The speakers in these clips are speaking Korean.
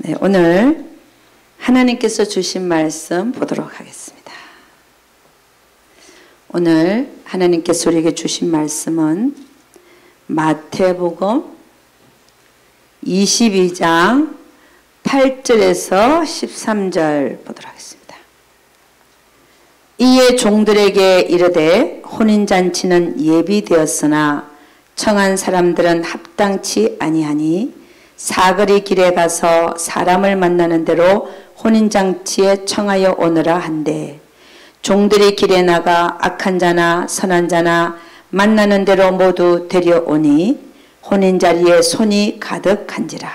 네, 오늘 하나님께서 주신 말씀 보도록 하겠습니다. 오늘 하나님께서 우리에게 주신 말씀은 마태복음 22장 8절에서 13절 보도록 하겠습니다. 이에 종들에게 이르되 혼인잔치는 예비되었으나 청한 사람들은 합당치 아니하니 사거리 길에 가서 사람을 만나는 대로 혼인잔치에 청하여 오너라 한대 종들이 길에 나가 악한 자나 선한 자나 만나는 대로 모두 데려오니 혼인자리에 손이 가득한지라.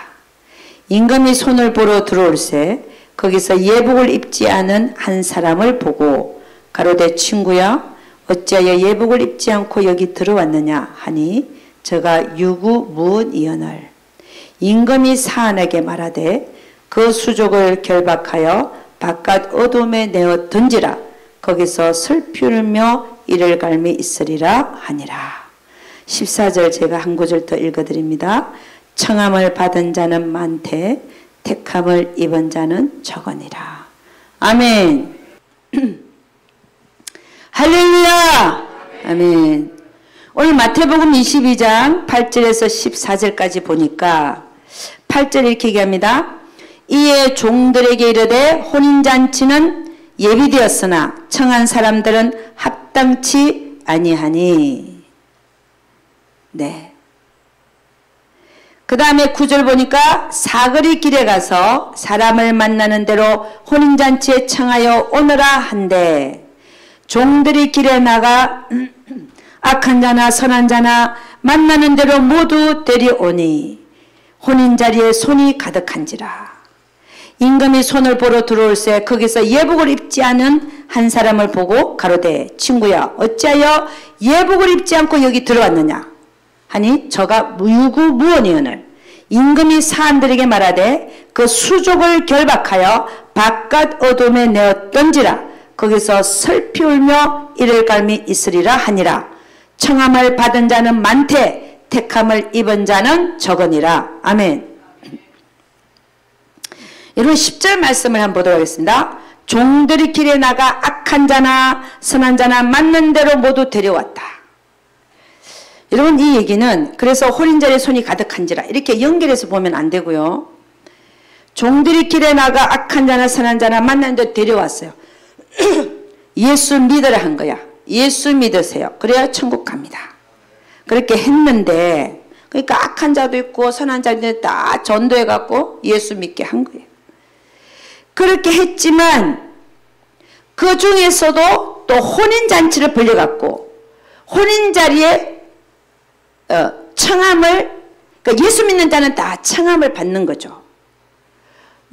임금이 손을 보러 들어올새 거기서 예복을 입지 않은 한 사람을 보고 가로되 친구야 어찌하여 예복을 입지 않고 여기 들어왔느냐 하니 저가 유구무은이언을 임금이 사안에게 말하되 그 수족을 결박하여 바깥 어둠에 내어 던지라. 거기서 슬피울며 이를 갈미 있으리라 하니라. 14절 제가 한 구절 더 읽어드립니다. 청함을 받은 자는 많되 택함을 입은 자는 적으니라. 아멘. 할렐루야. 아멘. 오늘 마태복음 22장 8절에서 14절까지 보니까 8절 이렇게 얘기합니다. 이에 종들에게 이르되 혼인잔치는 예비되었으나 청한 사람들은 합당치 아니하니. 네. 그 다음에 9절 보니까 사거리 길에 가서 사람을 만나는 대로 혼인잔치에 청하여 오너라 한데 종들이 길에 나가 악한 자나 선한 자나 만나는 대로 모두 데려오니 혼인자리에 손이 가득한지라. 임금이 손을 보러 들어올새 거기서 예복을 입지 않은 한 사람을 보고 가로되 친구야 어찌하여 예복을 입지 않고 여기 들어왔느냐 하니 저가 유구무원이언을 임금이 사람들에게 말하되 그 수족을 결박하여 바깥 어둠에 내어 던지라. 거기서 슬피 울며 이를 갈미 있으리라 하니라. 청함을 받은 자는 많되 택함을 입은 자는 적으니라. 아멘. 여러분 10절 말씀을 한번 보도록 하겠습니다. 종들이 길에 나가 악한 자나 선한 자나 맞는 대로 모두 데려왔다. 여러분 이 얘기는 그래서 혼인자리에 손이 가득한지라 이렇게 연결해서 보면 안 되고요. 종들이 길에 나가 악한 자나 선한 자나 만나는 대로 데려왔어요. 예수 믿으라 한 거야. 예수 믿으세요. 그래야 천국 갑니다. 그렇게 했는데 그러니까 악한 자도 있고 선한 자도 있고 다 전도해 갖고 예수 믿게 한 거예요. 그렇게 했지만 그 중에서도 또 혼인잔치를 벌려갖고 혼인자리에 청함을 그러니까 예수 믿는 자는 다 청함을 받는 거죠.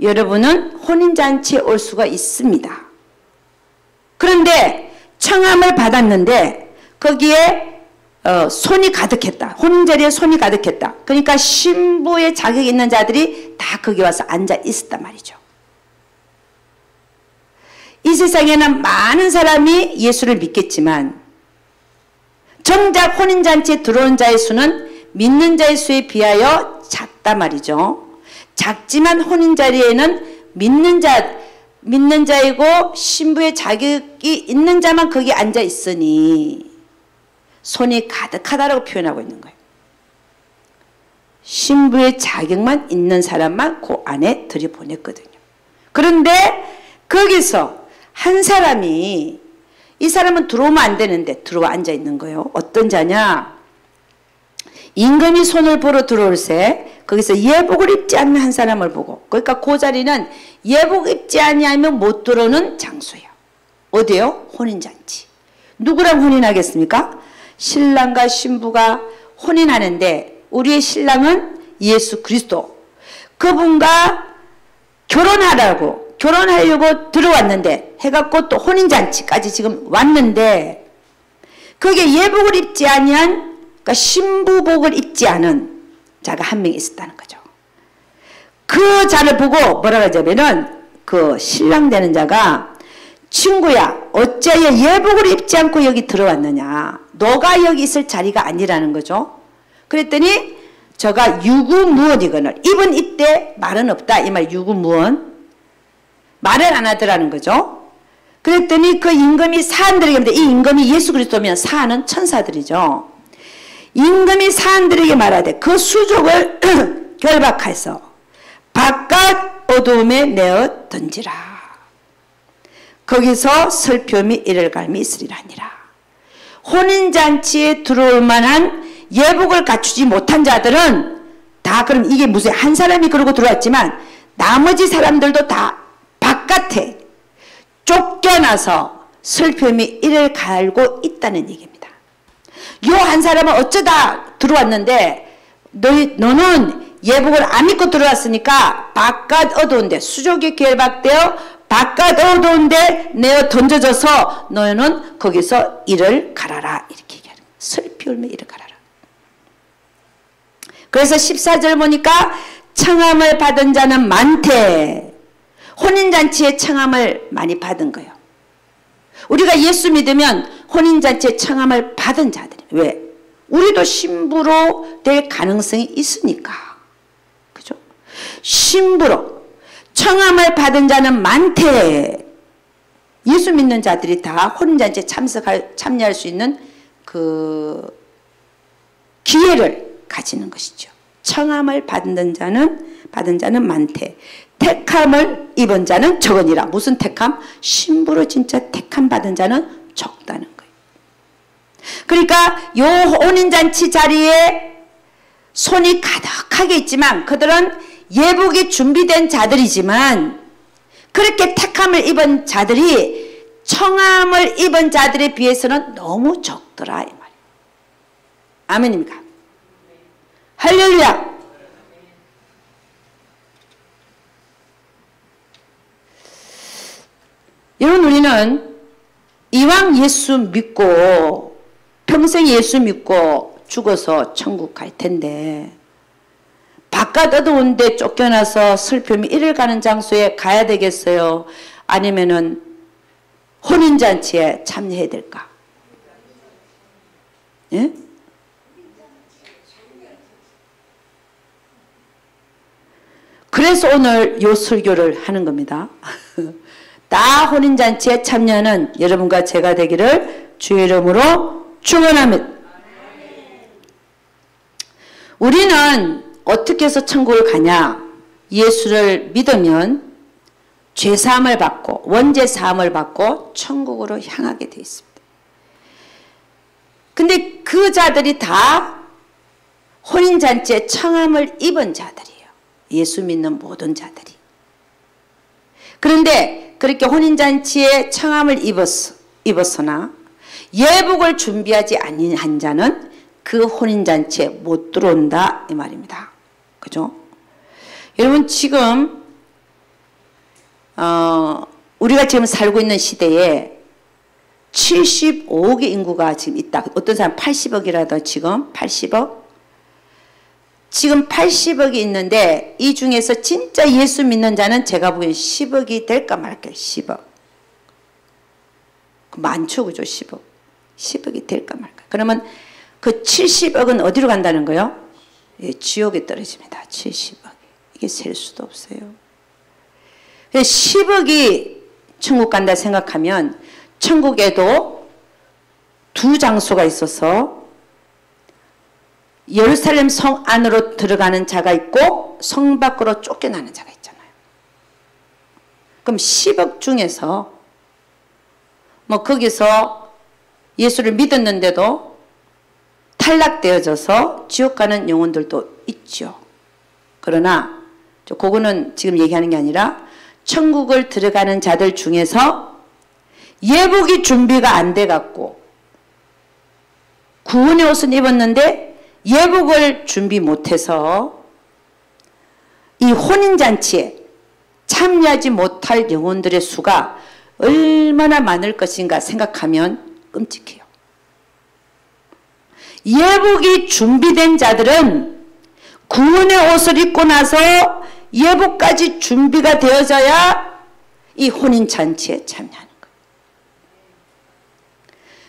여러분은 혼인잔치에 올 수가 있습니다. 그런데 청함을 받았는데 거기에 손이 가득했다. 혼인자리에 손이 가득했다. 그러니까 신부의 자격이 있는 자들이 다 거기 와서 앉아 있었단 말이죠. 이 세상에는 많은 사람이 예수를 믿겠지만 정작 혼인잔치에 들어온 자의 수는 믿는 자의 수에 비하여 작다 말이죠. 작지만 혼인자리에는 믿는 자이고 신부의 자격이 있는 자만 거기 앉아 있으니 손이 가득하다라고 표현하고 있는 거예요. 신부의 자격만 있는 사람만 그 안에 들여보냈거든요. 그런데 거기서 한 사람이 이 사람은 들어오면 안 되는데 들어와 앉아 있는 거예요. 어떤 자냐? 임금이 손을 보러 들어올새 거기서 예복을 입지 않는 한 사람을 보고 그러니까 그 자리는 예복 입지 아니하면 못 들어오는 장소예요. 어디요? 혼인잔치. 누구랑 혼인하겠습니까? 신랑과 신부가 혼인하는데 우리의 신랑은 예수 그리스도 그분과 결혼하려고 들어왔는데 해갖고 또 혼인잔치까지 지금 왔는데 거기에 예복을 입지 아니한 그러니까 신부복을 입지 않은 자가 한 명 있었다는 거죠. 그 자를 보고 뭐라고 하자면은 그 신랑 되는 자가 친구야 어찌하여 예복을 입지 않고 여기 들어왔느냐. 너가 여기 있을 자리가 아니라는 거죠. 그랬더니 저가 유구무원이거늘. 이번 이때 말은 없다. 이 말 유구무원. 말을 안 하더라는 거죠. 그랬더니 그 임금이 사람들에게, 이 임금이 예수 그리스도면 사하는 천사들이죠. 임금이 사람들에게 말하되 그 수족을 결박해서 바깥 어두움에 내어 던지라. 거기서 슬픔이 이를 갈미 있으리라 하니라. 혼인잔치에 들어올 만한 예복을 갖추지 못한 자들은 다, 그럼 이게 무슨 한 사람이 그러고 들어왔지만 나머지 사람들도 다 바깥에 쫓겨나서 슬픔이 이를 갈고 있다는 얘기입니다. 요 한 사람은 어쩌다 들어왔는데 너는 예복을 안 믿고 들어왔으니까 바깥 어두운데, 수족이 결박되어 바깥 어두운데 내어 던져져서 너는 거기서 이를 갈아라. 이렇게 얘기하는 거예요. 슬피 울며 이를 갈아라. 그래서 14절 보니까 청함을 받은 자는 많대. 혼인잔치에 청함을 많이 받은 거예요. 우리가 예수 믿으면 혼인잔치에 청함을 받은 자들이. 왜? 우리도 신부로 될 가능성이 있으니까. 그죠? 신부로 청함을 받은 자는 많대. 예수 믿는 자들이 다 혼인잔치에 참여할 수 있는 그 기회를 가지는 것이죠. 청함을 받은 자는 많대. 택함을 입은 자는 적으니라. 무슨 택함? 신부로 진짜 택함 받은 자는 적다는 거예요. 그러니까 요 혼인잔치 자리에 손이 가득하게 있지만 그들은 예복이 준비된 자들이지만 그렇게 택함을 입은 자들이 청함을 입은 자들에 비해서는 너무 적더라 이 말이에요. 아멘입니까? 할렐루야. 여러분, 우리는 이왕 예수 믿고 평생 예수 믿고 죽어서 천국 갈 텐데 바깥 어두운 데 쫓겨나서 슬픔이 이를 가는 장소에 가야 되겠어요? 아니면은 혼인잔치에 참여해야 될까? 예? 그래서 오늘 요 설교를 하는 겁니다. 다 혼인잔치에 참여하는 여러분과 제가 되기를 주의 이름으로 축원합니다. 우리는 어떻게 해서 천국을 가냐? 예수를 믿으면 죄사함을 받고 원죄사함을 받고 천국으로 향하게 되어 있습니다. 근데 그 자들이 다 혼인잔치에 청함을 입은 자들이에요. 예수 믿는 모든 자들이. 그런데 그렇게 혼인잔치에 청함을 입었으나 예복을 준비하지 아니한 자는 그 혼인잔치에 못 들어온다 이 말입니다. 그죠? 여러분, 지금 우리가 지금 살고 있는 시대에 75억의 인구가 지금 있다. 어떤 사람 80억이라도 지금 80억? 지금 80억이 있는데 이 중에서 진짜 예수 믿는 자는 제가 보기엔 10억이 될까 말까. 10억. 많죠, 그죠? 10억. 10억이 될까 말까. 그러면 그 70억은 어디로 간다는 거예요? 예, 지옥에 떨어집니다. 70억이. 이게 셀 수도 없어요. 10억이 천국 간다 생각하면 천국에도 두 장소가 있어서 예루살렘 성 안으로 들어가는 자가 있고 성 밖으로 쫓겨나는 자가 있잖아요. 그럼 10억 중에서 뭐 거기서 예수를 믿었는데도 탈락되어져서 지옥 가는 영혼들도 있죠. 그러나 그거는 지금 얘기하는 게 아니라 천국을 들어가는 자들 중에서 예복이 준비가 안 돼갖고 구원의 옷은 입었는데 예복을 준비 못해서 이 혼인잔치에 참여하지 못할 영혼들의 수가 얼마나 많을 것인가 생각하면 끔찍해요. 예복이 준비된 자들은 구원의 옷을 입고 나서 예복까지 준비가 되어져야 이 혼인잔치에 참여하는 거예요.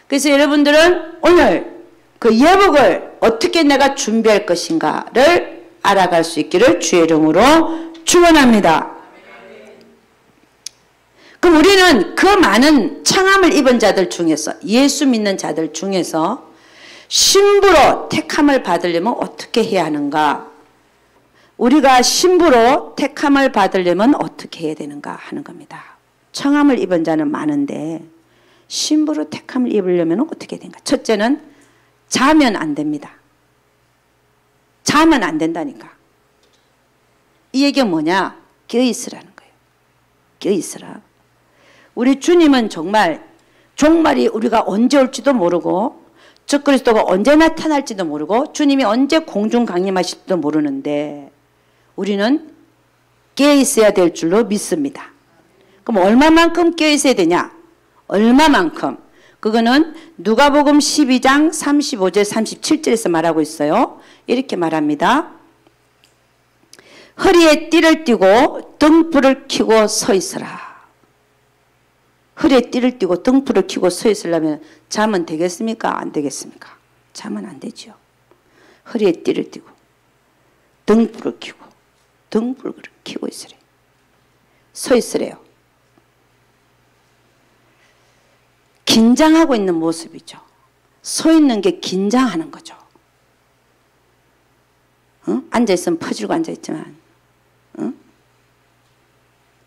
그래서 여러분들은 오늘 그 예복을 어떻게 내가 준비할 것인가를 알아갈 수 있기를 주의 이름으로 축원합니다. 그럼 우리는 그 많은 창함을 입은 자들 중에서, 예수 믿는 자들 중에서 신부로 택함을 받으려면 어떻게 해야 하는가? 우리가 신부로 택함을 받으려면 어떻게 해야 되는가 하는 겁니다. 청함을 입은 자는 많은데 신부로 택함을 입으려면 어떻게 해야 되는가? 첫째는 자면 안 됩니다. 자면 안 된다니까. 이 얘기가 뭐냐? 껴있으라는 거예요. 껴있으라. 우리 주님은 정말 종말이 우리가 언제 올지도 모르고 적그리스도가 언제 나타날지도 모르고 주님이 언제 공중 강림하실지도 모르는데 우리는 깨어있어야 될 줄로 믿습니다. 그럼 얼마만큼 깨어있어야 되냐? 얼마만큼? 그거는 누가복음 12장 35절 37절에서 말하고 있어요. 이렇게 말합니다. 허리에 띠를 띠고 등불을 켜고 서 있으라. 허리에 띠를 띠고 등불을 켜고 서 있으려면 자면 되겠습니까? 안 되겠습니까? 자면 안 되죠. 허리에 띠를 띠고 등불을 켜고 등불을 켜고 있으래요. 서 있으래요. 긴장하고 있는 모습이죠. 서 있는 게 긴장하는 거죠. 앉아있으면 퍼지고 앉아있지만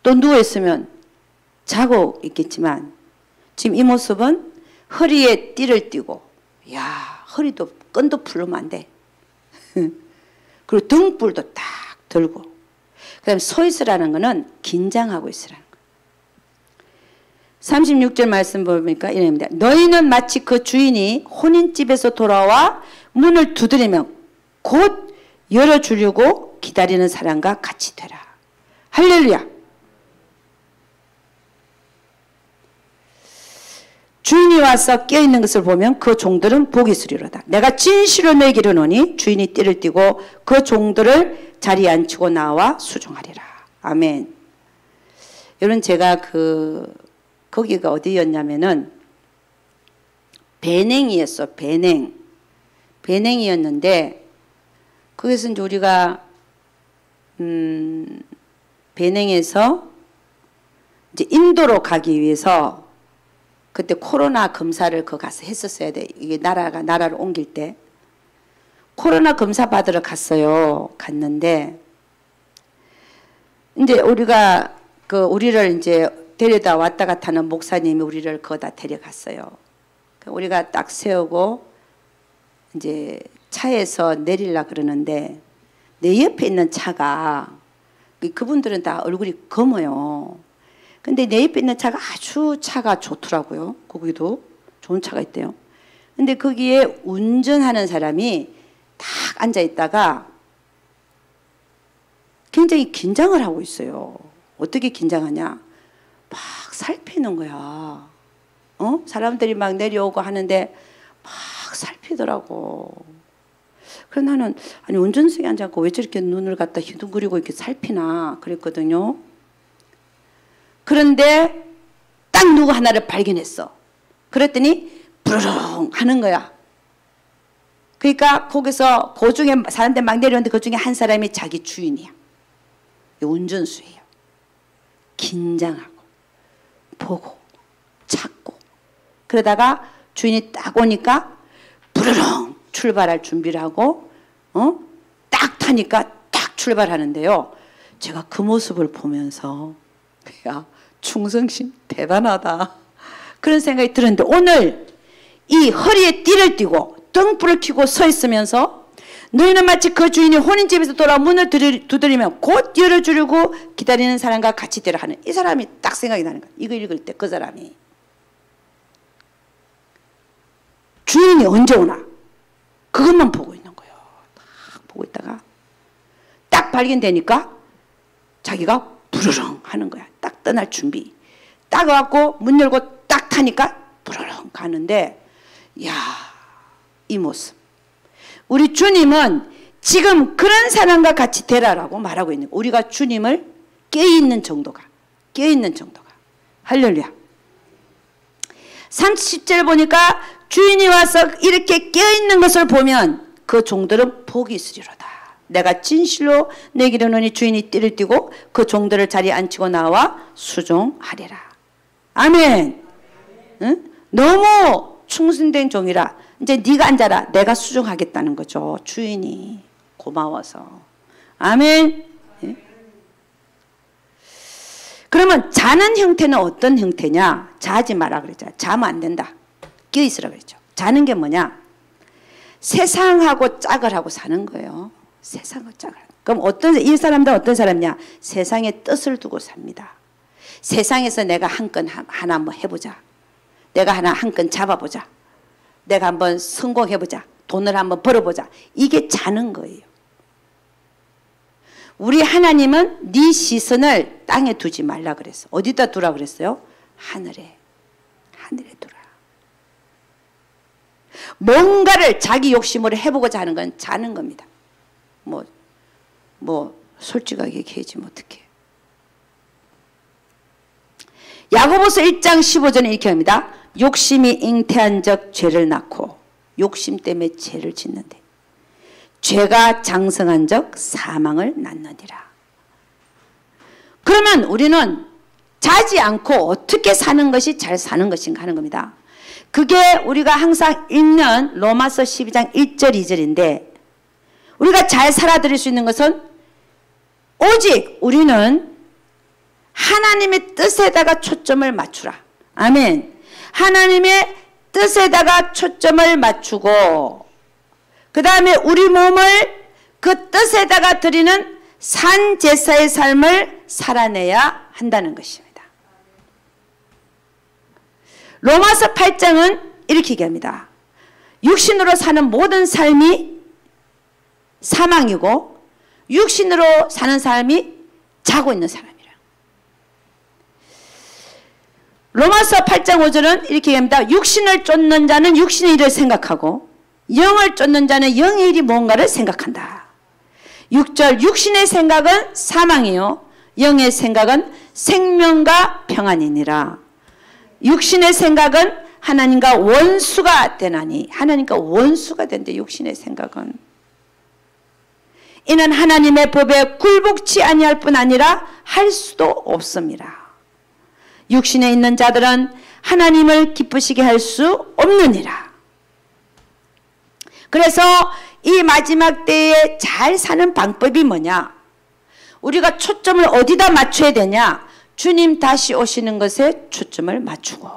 또 누워있으면 자고 있겠지만 지금 이 모습은 허리에 띠를 띠고, 야, 허리도 끈도 풀르면 안 돼. 그리고 등불도 딱 들고, 그 다음에 서 있으라는 거는 긴장하고 있으라는 거예요. 36절 말씀 보니까 이랍니다. 너희는 마치 그 주인이 혼인집에서 돌아와 문을 두드리면 곧 열어주려고 기다리는 사람과 같이 되라. 할렐루야. 주인이 와서 깨어있는 것을 보면 그 종들은 복이 있으리로다. 내가 진실로 너에게 이르노니 주인이 띠를 띠고 그 종들을 자리에 앉히고 나와 수종하리라. 아멘. 여러분, 제가 거기가 어디였냐면은 배냉이었어. 배냉이었는데 거기서 이제 우리가 배냉에서 이제 인도로 가기 위해서 그때 코로나 검사를 가서 했었어야 돼. 이게 나라를 옮길 때. 코로나 검사 받으러 갔어요. 갔는데, 이제 우리가, 우리를 이제 데려다 왔다 갔다 하는 목사님이 우리를 거기다 데려갔어요. 우리가 딱 세우고, 이제 차에서 내리려고 그러는데, 내 옆에 있는 차가, 그분들은 다 얼굴이 검어요. 근데 내 옆에 있는 차가 아주 차가 좋더라고요. 거기도 좋은 차가 있대요. 근데 거기에 운전하는 사람이 딱 앉아 있다가 굉장히 긴장을 하고 있어요. 어떻게 긴장하냐? 막 살피는 거야. 사람들이 막 내려오고 하는데 막 살피더라고. 그래서 나는 아니 운전석에 앉아서 왜 저렇게 눈을 갖다 휘둥그리고 이렇게 살피나 그랬거든요. 그런데 딱 누구 하나를 발견했어. 그랬더니 부르릉 하는 거야. 그러니까 거기서 그 중에 사람들 막 내려오는데 그 중에 한 사람이 자기 주인이야. 운전수예요. 긴장하고 보고 찾고 그러다가 주인이 딱 오니까 부르릉 출발할 준비를 하고 딱 타니까 딱 출발하는데요. 제가 그 모습을 보면서 야, 충성심 대단하다. 그런 생각이 들었는데 오늘 이 허리에 띠를 띠고 등불을 켜고 서 있으면서 너희는 마치 그 주인이 혼인집에서 돌아와 문을 두드리면 곧 열어주려고 기다리는 사람과 같이 되라 하는 이 사람이 딱 생각이 나는 거야. 이거 읽을 때 그 사람이 주인이 언제 오나 그것만 보고 있는 거예요. 딱 보고 있다가 딱 발견되니까 자기가 부르릉 하는 거야. 딱 떠날 준비. 딱 와갖고 문 열고 딱 타니까 부르릉 가는데 야, 이 모습. 우리 주님은 지금 그런 사람과 같이 되라라고 말하고 있는 거예요. 우리가 주님을 깨어있는 정도가 할렐루야. 30절 보니까 주인이 와서 이렇게 깨어있는 것을 보면 그 종들은 복이 있으리로다. 내가 진실로 내게 이르노니 주인이 띠를 띠고 그 종들을 자리에 앉히고 나와 수종하리라. 아멘. 응? 너무 충성된 종이라 이제 네가 앉아라. 내가 수종하겠다는 거죠. 주인이 고마워서. 아멘. 예? 그러면 자는 형태는 어떤 형태냐? 자지 마라 그랬잖아. 자면 안 된다. 끼어있으라 그랬죠. 자는 게 뭐냐? 세상하고 짝을 하고 사는 거예요. 세상하고 짝을. 그럼 이 사람들은 어떤 사람이냐? 세상에 뜻을 두고 삽니다. 세상에서 내가 한 건 하나 한번 해보자. 내가 한 건 잡아보자. 내가 한번 성공해보자. 돈을 한번 벌어보자. 이게 자는 거예요. 우리 하나님은 네 시선을 땅에 두지 말라 그랬어. 어디다 두라 그랬어요? 하늘에. 하늘에 두라. 뭔가를 자기 욕심으로 해보고자 하는 건 자는 겁니다. 솔직하게 얘기하지 어떡해. 야고보서 1장 15절에 이렇게 합니다. 욕심이 잉태한 적 죄를 낳고 욕심 때문에 죄를 짓는데 죄가 장성한 적 사망을 낳느니라. 그러면 우리는 자지 않고 어떻게 사는 것이 잘 사는 것인가 하는 겁니다. 그게 우리가 항상 읽는 로마서 12장 1절 2절인데 우리가 잘 살아들일 수 있는 것은 오직 우리는 하나님의 뜻에다가 초점을 맞추라. 아멘. 하나님의 뜻에다가 초점을 맞추고 그 다음에 우리 몸을 그 뜻에다가 드리는 산제사의 삶을 살아내야 한다는 것입니다. 로마서 8장은 이렇게 얘기합니다. 육신으로 사는 모든 삶이 사망이고 육신으로 사는 삶이 자고 있는 사람이라. 로마서 8장 5절은 이렇게 얘기합니다. 육신을 쫓는 자는 육신의 일을 생각하고 영을 쫓는 자는 영의 일이 뭔가를 생각한다. 6절 육신의 생각은 사망이요 영의 생각은 생명과 평안이니라. 육신의 생각은 하나님과 원수가 되나니 하나님과 원수가 된대. 육신의 생각은 이는 하나님의 법에 굴복치 아니할 뿐 아니라 할 수도 없습니다. 육신에 있는 자들은 하나님을 기쁘시게 할 수 없느니라. 그래서 이 마지막 때에 잘 사는 방법이 뭐냐? 우리가 초점을 어디다 맞춰야 되냐? 주님 다시 오시는 것에 초점을 맞추고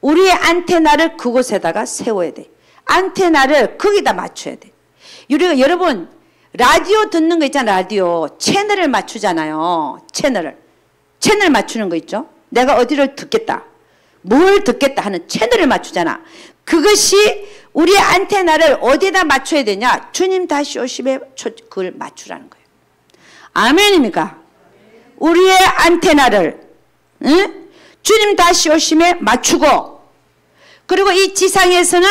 우리의 안테나를 그곳에다가 세워야 돼. 안테나를 거기다 맞춰야 돼. 우리가 여러분 라디오 듣는 거 있잖아. 라디오 채널을 맞추잖아요. 채널 맞추는 거 있죠. 내가 어디를 듣겠다 뭘 듣겠다 하는 채널을 맞추잖아. 그것이 우리의 안테나를 어디다 맞춰야 되냐? 주님 다시 오심에 그걸 맞추라는 거예요. 아멘입니까? 우리의 안테나를 주님 다시 오심에 맞추고 그리고 이 지상에서는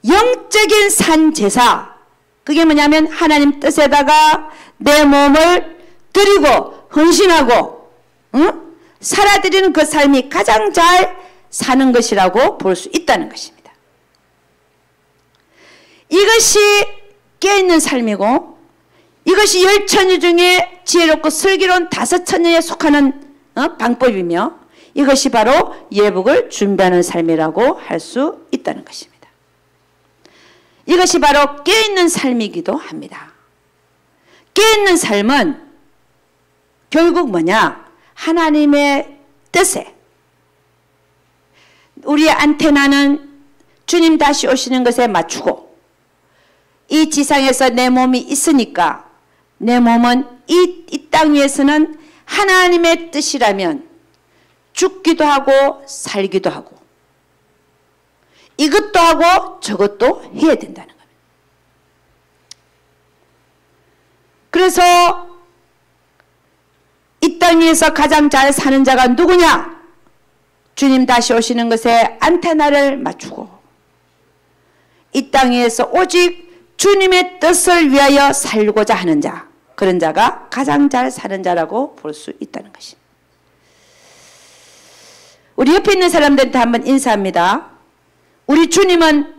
영적인 산제사 그게 뭐냐면 하나님 뜻에다가 내 몸을 드리고 헌신하고 살아드리는 그 삶이 가장 잘 사는 것이라고 볼 수 있다는 것입니다. 이것이 깨어있는 삶이고 이것이 열천유 중에 지혜롭고 슬기로운 5천유에 속하는 방법이며 이것이 바로 예복을 준비하는 삶이라고 할 수 있다는 것입니다. 이것이 바로 깨어있는 삶이기도 합니다. 깨어있는 삶은 결국 뭐냐? 하나님의 뜻에 우리의 안테나는 주님 다시 오시는 것에 맞추고 이 지상에서 내 몸이 있으니까 내 몸은 이 땅 위에서는 하나님의 뜻이라면 죽기도 하고 살기도 하고 이것도 하고 저것도 해야 된다는 겁니다. 그래서 이 땅 위에서 가장 잘 사는 자가 누구냐? 주님 다시 오시는 것에 안테나를 맞추고 이 땅 위에서 오직 주님의 뜻을 위하여 살고자 하는 자, 그런 자가 가장 잘 사는 자라고 볼 수 있다는 것입니다. 우리 옆에 있는 사람들한테 한번 인사합니다. 우리 주님은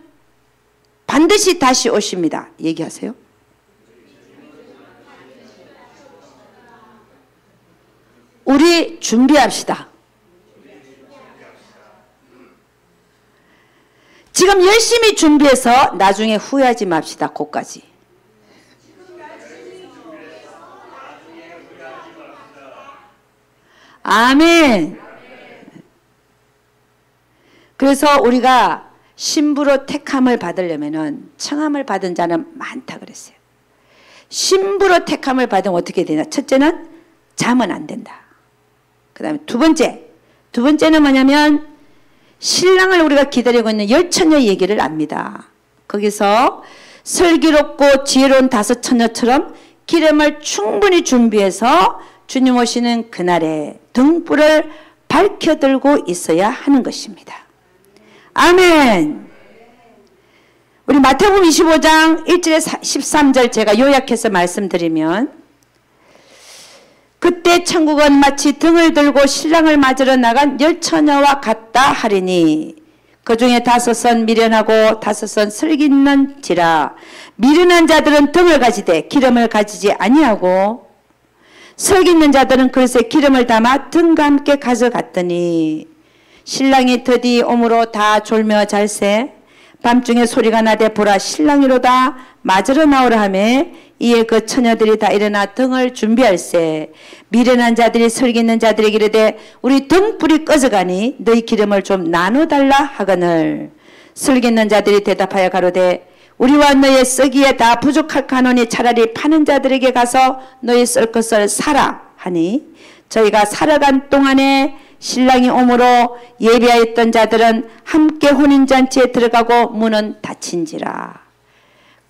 반드시 다시 오십니다. 얘기하세요. 우리 준비합시다. 지금 열심히 준비해서 나중에 후회하지 맙시다. 그까지. 아멘. 그래서 우리가 신부로 택함을 받으려면은 청함을 받은 자는 많다 그랬어요. 신부로 택함을 받으면 어떻게 되냐? 첫째는 자면 안 된다. 그 다음에 두 번째는 뭐냐면 신랑을 우리가 기다리고 있는 열처녀 얘기를 압니다. 거기서 슬기롭고 지혜로운 다섯 처녀처럼 기름을 충분히 준비해서 주님 오시는 그날에 등불을 밝혀들고 있어야 하는 것입니다. 아멘. 우리 마태복음 25장 1절에 13절 제가 요약해서 말씀드리면, 그때 천국은 마치 등을 들고 신랑을 맞으러 나간 열처녀와 같다 하리니 그 중에 다섯은 미련하고 다섯은 슬기있는지라. 미련한 자들은 등을 가지되 기름을 가지지 아니하고 슬기있는 자들은 그릇에 기름을 담아 등과 함께 가져갔더니 신랑이 드디 오므로 다 졸며 잘새 밤중에 소리가 나되 보라 신랑이로다 맞으러 나오라 하매 이에 그 처녀들이 다 일어나 등을 준비할세. 미련한 자들이 슬기있는 자들에게 이르되 우리 등불이 꺼져가니 너희 기름을 좀 나눠달라 하거늘 슬기있는 자들이 대답하여 가로되 우리와 너의 쓰기에 다 부족할까노니 차라리 파는 자들에게 가서 너희 쓸 것을 사라 하니 저희가 살아간 동안에 신랑이 오므로 예비하였던 자들은 함께 혼인잔치에 들어가고 문은 닫힌지라.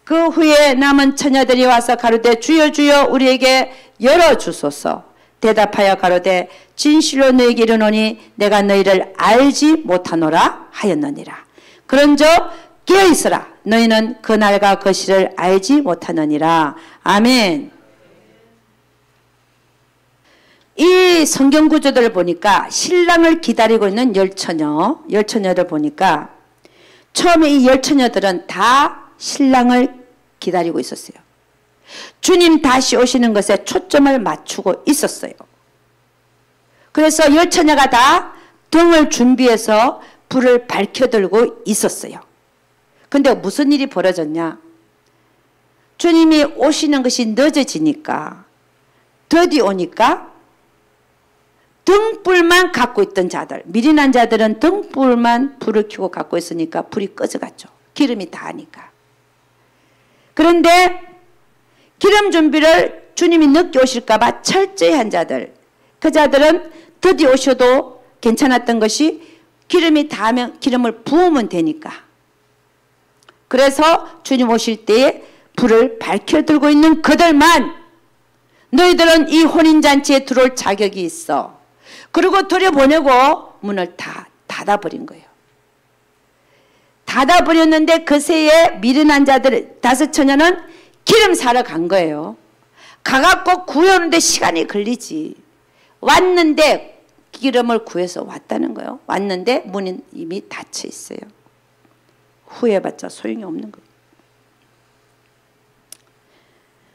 그 후에 남은 처녀들이 와서 가로되 주여 주여 우리에게 열어주소서. 대답하여 가로되 진실로 너희에게 이르노니 내가 너희를 알지 못하노라 하였느니라. 그런즉 깨어있으라. 너희는 그날과 그 시를 알지 못하느니라. 아멘. 이 성경 구조들을 보니까 신랑을 기다리고 있는 열처녀를 보니까 처음에 이 열처녀들은 다 신랑을 기다리고 있었어요. 주님 다시 오시는 것에 초점을 맞추고 있었어요. 그래서 열처녀가 다 등을 준비해서 불을 밝혀들고 있었어요. 근데 무슨 일이 벌어졌냐? 주님이 오시는 것이 늦어지니까 더디 오니까 등불만 갖고 있던 자들, 미련한 자들은 등불만 불을 켜고 갖고 있으니까 불이 꺼져갔죠. 기름이 다하니까. 그런데 기름 준비를 주님이 늦게 오실까 봐 철저히 한 자들, 그 자들은 더디 오셔도 괜찮았던 것이 기름이 다하면 기름을 부으면 되니까. 그래서 주님 오실 때에 불을 밝혀들고 있는 그들만 너희들은 이 혼인잔치에 들어올 자격이 있어. 그리고 들여보내고 문을 다 닫아버린 거예요. 닫아버렸는데 그새에 미련한 자들 다섯 처녀는 기름 사러 간 거예요. 가갖고 구해오는데 시간이 걸리지. 왔는데 기름을 구해서 왔다는 거예요. 왔는데 문은 이미 닫혀 있어요. 후회해봤자 소용이 없는 거예요.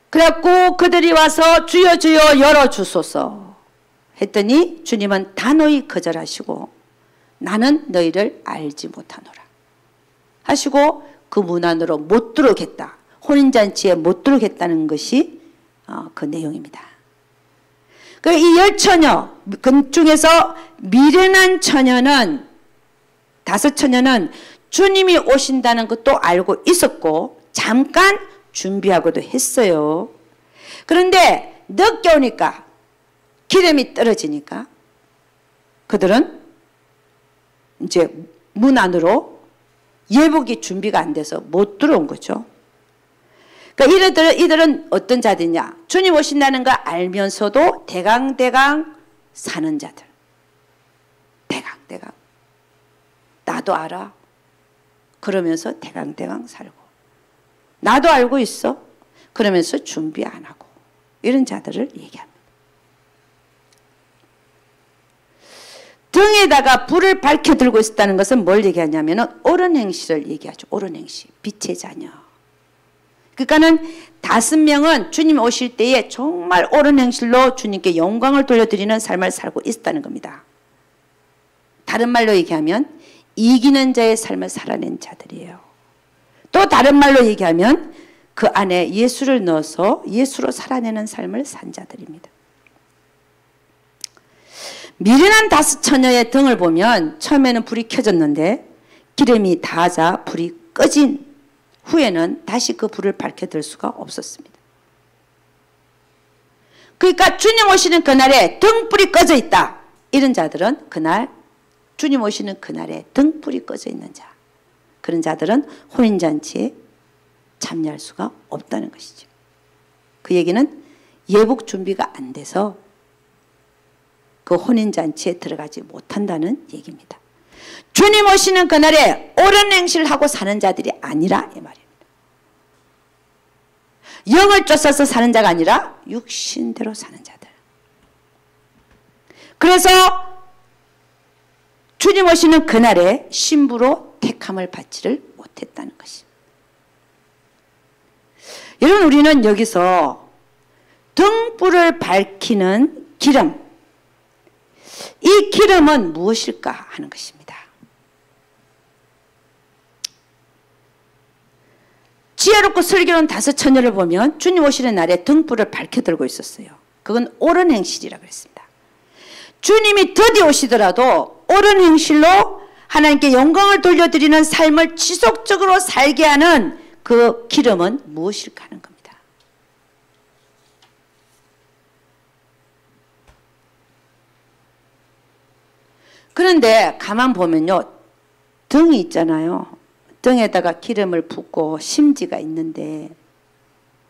그래갖고 그들이 와서 주여 주여 열어주소서 했더니 주님은 단호히 거절하시고 나는 너희를 알지 못하노라 하시고 그 문 안으로 못 들어오겠다. 혼인잔치에 못 들어오겠다는 것이 그 내용입니다. 이 열처녀 그 중에서 미련한 처녀는 다섯 처녀는 주님이 오신다는 것도 알고 있었고 잠깐 준비하고도 했어요. 그런데 늦게 오니까 기름이 떨어지니까 그들은 이제 문 안으로 예복이 준비가 안 돼서 못 들어온 거죠. 그러니까 이들은 어떤 자들이냐? 주님 오신다는 거 알면서도 대강대강 사는 자들. 대강대강. 나도 알아. 그러면서 대강대강 살고. 나도 알고 있어. 그러면서 준비 안 하고. 이런 자들을 얘기합니다. 등에다가 불을 밝혀 들고 있었다는 것은 뭘 얘기하냐면은 옳은 행실을 얘기하죠. 옳은 행실. 빛의 자녀. 그러니까는 5명은 주님 오실 때에 정말 옳은 행실로 주님께 영광을 돌려드리는 삶을 살고 있었다는 겁니다. 다른 말로 얘기하면 이기는 자의 삶을 살아낸 자들이에요. 또 다른 말로 얘기하면 그 안에 예수를 넣어서 예수로 살아내는 삶을 산 자들입니다. 미련한 5 처녀의 등을 보면 처음에는 불이 켜졌는데 기름이 닿자 불이 꺼진 후에는 다시 그 불을 밝혀들 수가 없었습니다. 그러니까 주님 오시는 그날에 등불이 꺼져 있다. 이런 자들은 그날 주님 오시는 그날에 등불이 꺼져 있는 자, 그런 자들은 혼인잔치에 참여할 수가 없다는 것이죠. 그 얘기는 예복 준비가 안 돼서 그 혼인잔치에 들어가지 못한다는 얘기입니다. 주님 오시는 그날에 옳은 행실을 하고 사는 자들이 아니라 이 말입니다. 영을 쫓아서 사는 자가 아니라 육신대로 사는 자들. 그래서 주님 오시는 그날에 신부로 택함을 받지를 못했다는 것입니다. 여러분, 우리는 여기서 등불을 밝히는 기름, 이 기름은 무엇일까 하는 것입니다. 지혜롭고 슬기로운 5 처녀를 보면 주님 오시는 날에 등불을 밝혀 들고 있었어요. 그건 옳은 행실이라고 했습니다. 주님이 더디 오시더라도 옳은 행실로 하나님께 영광을 돌려드리는 삶을 지속적으로 살게 하는 그 기름은 무엇일까 하는 겁니다. 그런데 가만 보면요, 등이 있잖아요. 등에다가 기름을 붓고 심지가 있는데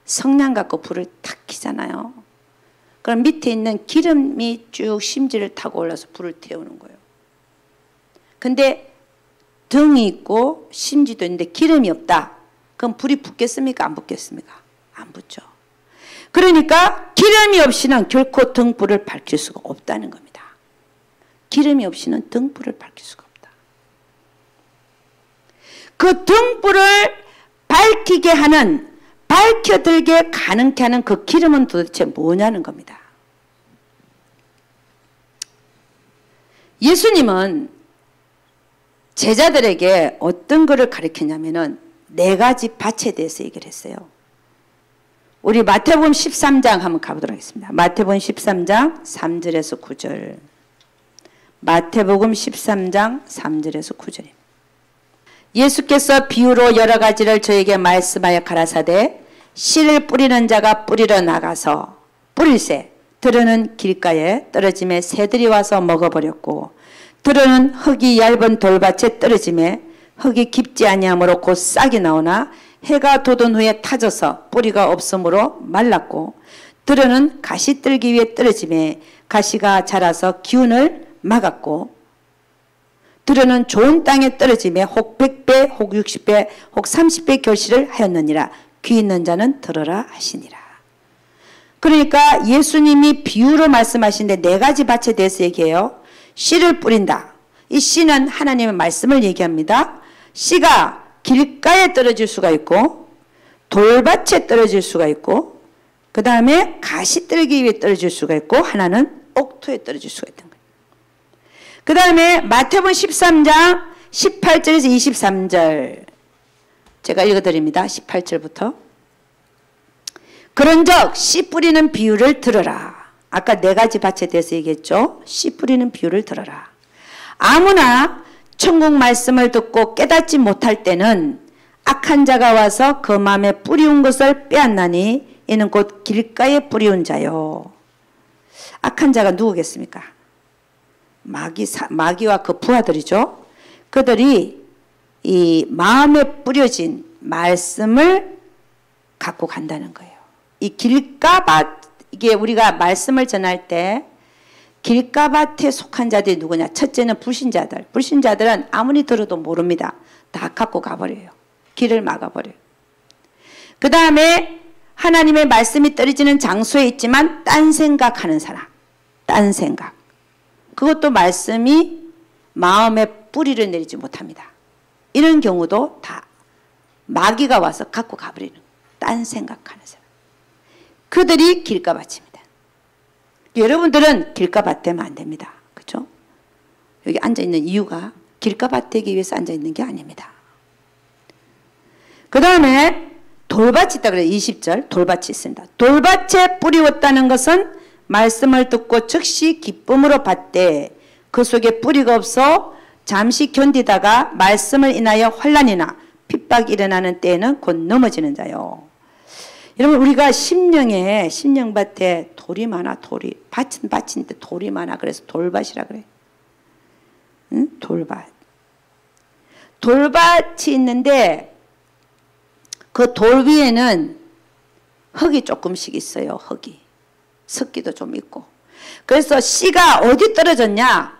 성냥 갖고 불을 탁 켜잖아요. 그럼 밑에 있는 기름이 쭉 심지를 타고 올라서 불을 태우는 거예요. 근데 등이 있고 심지도 있는데 기름이 없다. 그럼 불이 붙겠습니까? 안 붙겠습니까? 안 붙죠. 그러니까 기름이 없이는 결코 등불을 밝힐 수가 없다는 겁니다. 기름이 없이는 등불을 밝힐 수가 없다. 그 등불을 밝히게 하는, 밝혀들게 가능케 하는 그 기름은 도대체 뭐냐는 겁니다. 예수님은 제자들에게 어떤 것을 가르치냐면은 4가지 밭에 대해서 얘기를 했어요. 우리 마태복음 13장 한번 가보도록 하겠습니다. 마태복음 13장 3절에서 9절. 마태복음 13장 3절에서 9절입니다. 예수께서 비유로 여러 가지를 저에게 말씀하여 가라사대 씨를 뿌리는 자가 뿌리러 나가서 뿌릴새 들으는 길가에 떨어짐에 새들이 와서 먹어버렸고 들으는 흙이 얇은 돌밭에 떨어짐에 흙이 깊지 아니하므로 곧 싹이 나오나 해가 돋은 후에 타져서 뿌리가 없으므로 말랐고 들으는 가시떨기 위에 떨어짐에 가시가 자라서 기운을 막았고 들으는 좋은 땅에 떨어짐에 혹 100배 혹 60배 혹 30배 결실을 하였느니라. 귀 있는 자는 들으라 하시니라. 그러니까 예수님이 비유로 말씀하시는데 4가지 밭에 대해서 얘기해요. 씨를 뿌린다. 이 씨는 하나님의 말씀을 얘기합니다. 씨가 길가에 떨어질 수가 있고 돌밭에 떨어질 수가 있고 그 다음에 가시떨기 위에 떨어질 수가 있고 하나는 옥토에 떨어질 수가 있던 거예요. 그 다음에 마태복음 13장 18절에서 23절 제가 읽어드립니다. 18절부터 그런즉 씨 뿌리는 비유를 들으라. 아까 4가지 밭에 대해서 얘기했죠. 씨 뿌리는 비유를 들어라. 아무나 천국 말씀을 듣고 깨닫지 못할 때는 악한 자가 와서 그 마음에 뿌리운 것을 빼앗나니 이는 곧 길가에 뿌리운 자요. 악한 자가 누구겠습니까? 마귀와 그 부하들이죠. 그들이 이 마음에 뿌려진 말씀을 갖고 간다는 거예요. 이 길가밭, 이게 우리가 말씀을 전할 때 길가밭에 속한 자들이 누구냐? 첫째는 불신자들. 불신자들은 아무리 들어도 모릅니다. 다 갖고 가버려요. 길을 막아버려요. 그 다음에 하나님의 말씀이 떨어지는 장소에 있지만 딴 생각하는 사람. 딴 생각. 그것도 말씀이 마음에 뿌리를 내리지 못합니다. 이런 경우도 다 마귀가 와서 갖고 가버리는, 딴 생각하는 사람. 그들이 길가밭입니다. 여러분들은 길가밭 되면 안 됩니다. 그렇죠? 여기 앉아있는 이유가 길가밭 되기 위해서 앉아있는 게 아닙니다. 그 다음에 돌밭이 있다 그래요. 20절 돌밭이 있습니다. 돌밭에 뿌리웠다는 것은 말씀을 듣고 즉시 기쁨으로 받되 그 속에 뿌리가 없어 잠시 견디다가 말씀을 인하여 환난이나 핍박이 일어나는 때에는 곧 넘어지는 자요. 여러분 우리가 심령밭에 돌이 많아. 돌이 밭은 밭인데 돌이 많아. 그래서 돌밭이라 그래. 응? 돌밭. 돌밭이 있는데 그 돌 위에는 흙이 조금씩 있어요. 흙이. 습기도 좀 있고. 그래서 씨가 어디 떨어졌냐?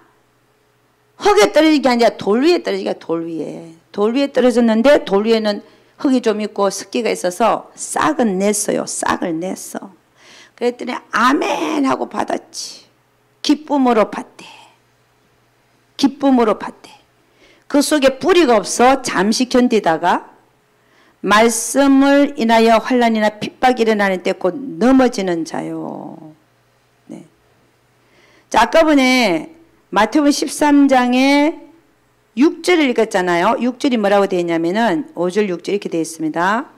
흙에 떨어진 게 아니라 돌 위에 떨어지니까 돌 위에. 돌 위에 떨어졌는데 돌 위에는 흙이 좀 있고 습기가 있어서 싹은 냈어요. 싹을 냈어. 그랬더니 아멘 하고 받았지. 기쁨으로 받대. 기쁨으로 받대. 그 속에 뿌리가 없어 잠시 견디다가 말씀을 인하여 환난이나 핍박이 일어나는 때 곧 넘어지는 자요. 네. 자, 아까번에 마태복음 13장에 6절을 읽었잖아요. 6절이 뭐라고 되어 있냐면은 5절 6절 이렇게 되어 있습니다.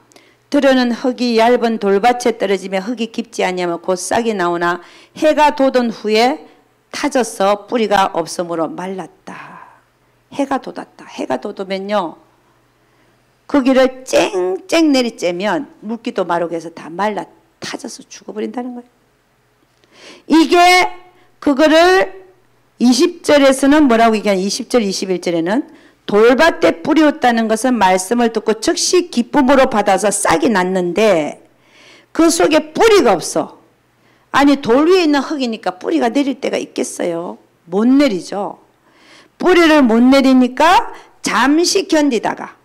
들어는 흙이 얇은 돌밭에 떨어지며 흙이 깊지 않냐면 곧 싹이 나오나 해가 돋은 후에 타져서 뿌리가 없으므로 말랐다. 해가 돋았다. 해가 돋으면요. 거기를 쨍쨍 내리쬐면 물기도 마르고 해서 다 말라 타져서 죽어버린다는 거예요. 이게 그거를 20절에서는 뭐라고 얘기하냐. 20절 21절에는 돌밭에 뿌리웠다는 것은 말씀을 듣고 즉시 기쁨으로 받아서 싹이 났는데 그 속에 뿌리가 없어. 아니 돌 위에 있는 흙이니까 뿌리가 내릴 때가 있겠어요. 못 내리죠. 뿌리를 못 내리니까 잠시 견디다가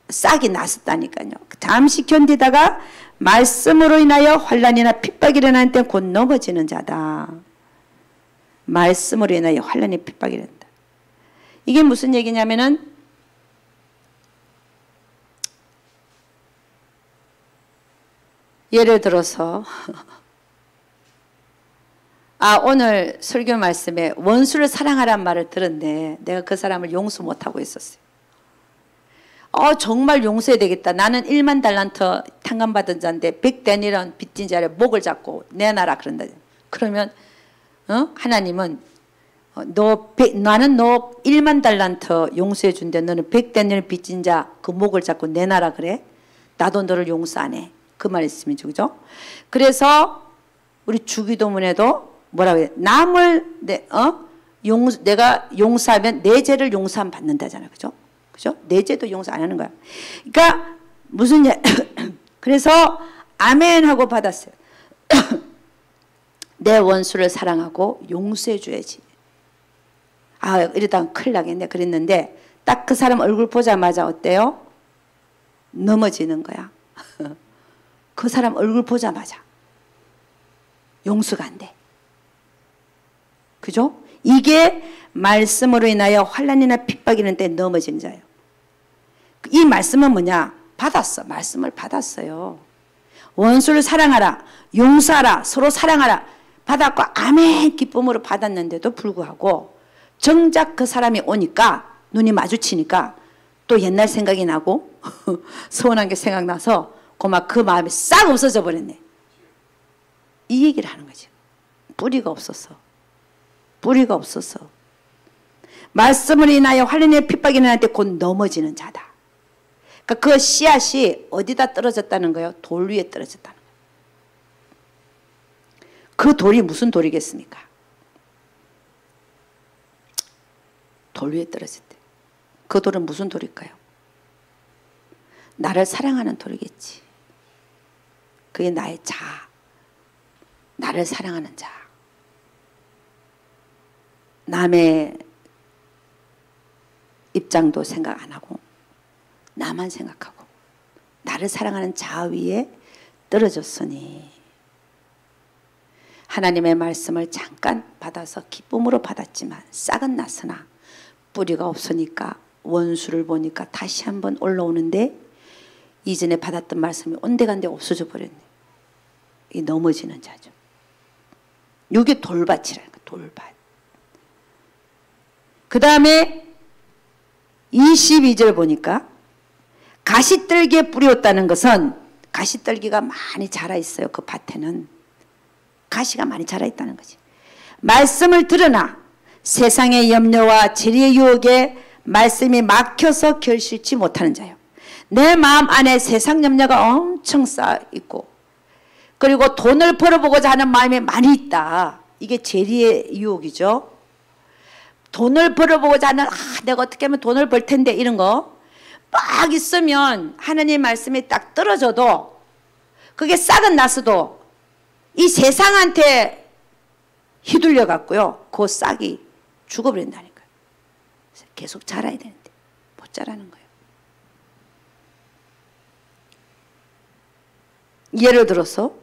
싹이 났었다니까요. 잠시 견디다가 말씀으로 인하여 환난이나 핍박이 일어나는 때 곧 넘어지는 자다. 말씀으로 인하여 환난이 핍박이 일어난다. 이게 무슨 얘기냐면은 예를 들어서 오늘 설교 말씀에 원수를 사랑하란 말을 들었는데 내가 그 사람을 용서 못하고 있었어요. 정말 용서해야 되겠다. 나는 1만 달란트 탕감받은 자인데 100데나리온 빚진 자를 목을 잡고 내놔라 그런다. 그러면 하나님은 나는 너 1만 달란트 용서해 준대. 너는 100데나리온 빚진 자 그 목을 잡고 내놔라 그래. 나도 너를 용서 안 해. 그 말씀이죠. 그죠? 그래서 우리 주기도문에도 뭐라고 해요? 남을 내가 용서하면 내 죄를 용서함 받는다잖아요. 그죠? 그죠? 내 죄도 용서 안 하는 거야. 그러니까 무슨 그래서 아멘 하고 받았어요. 내 원수를 사랑하고 용서해 줘야지. 이러다가 큰일 나겠네 그랬는데 딱 그 사람 얼굴 보자마자 어때요? 넘어지는 거야. 그 사람 얼굴 보자마자 용서가 안 돼. 그죠? 이게 말씀으로 인하여 환난이나 핍박이 있는 때 넘어지는 자예요. 이 말씀은 뭐냐? 받았어. 말씀을 받았어요. 원수를 사랑하라. 용서하라. 서로 사랑하라. 받았고 아멘 기쁨으로 받았는데도 불구하고 정작 그 사람이 오니까 눈이 마주치니까 또 옛날 생각이 나고 서운한 게 생각나서 그 마음이 싹 없어져 버렸네. 이 얘기를 하는 거죠. 뿌리가 없어서. 뿌리가 없어서. 말씀을 인하여 환난의 핍박이 일어날 때 곧 넘어지는 자다. 그러니까 그 씨앗이 어디다 떨어졌다는 거예요? 돌 위에 떨어졌다는 거예요. 그 돌이 무슨 돌이겠습니까? 돌 위에 떨어졌대. 그 돌은 무슨 돌일까요? 나를 사랑하는 돌이겠지. 그게 나의 자. 나를 사랑하는 자. 남의 입장도 생각 안 하고 나만 생각하고 나를 사랑하는 자 위에 떨어졌으니 하나님의 말씀을 잠깐 받아서 기쁨으로 받았지만 싹은 났으나 뿌리가 없으니까 원수를 보니까 다시 한번 올라오는데 이전에 받았던 말씀이 온데간데 없어져 버렸네. 이 넘어지는 자죠. 이게 돌밭이라는 거예요. 돌밭. 그 다음에 22절 보니까 가시떨기에 뿌리었다는 것은 가시떨기가 많이 자라 있어요. 그 밭에는 가시가 많이 자라 있다는 거지. 말씀을 들으나 세상의 염려와 재리의 유혹에 말씀이 막혀서 결실치 못하는 자요. 내 마음 안에 세상 염려가 엄청 쌓여 있고 그리고 돈을 벌어보고자 하는 마음이 많이 있다. 이게 재리의 유혹이죠. 돈을 벌어보고자 하는 내가 어떻게 하면 돈을 벌 텐데 이런 거 막 있으면 하나님 말씀이 딱 떨어져도 그게 싹은 났어도 이 세상한테 휘둘려 갖고요. 그 싹이 죽어버린다니까요. 계속 자라야 되는데 못 자라는 거예요. 예를 들어서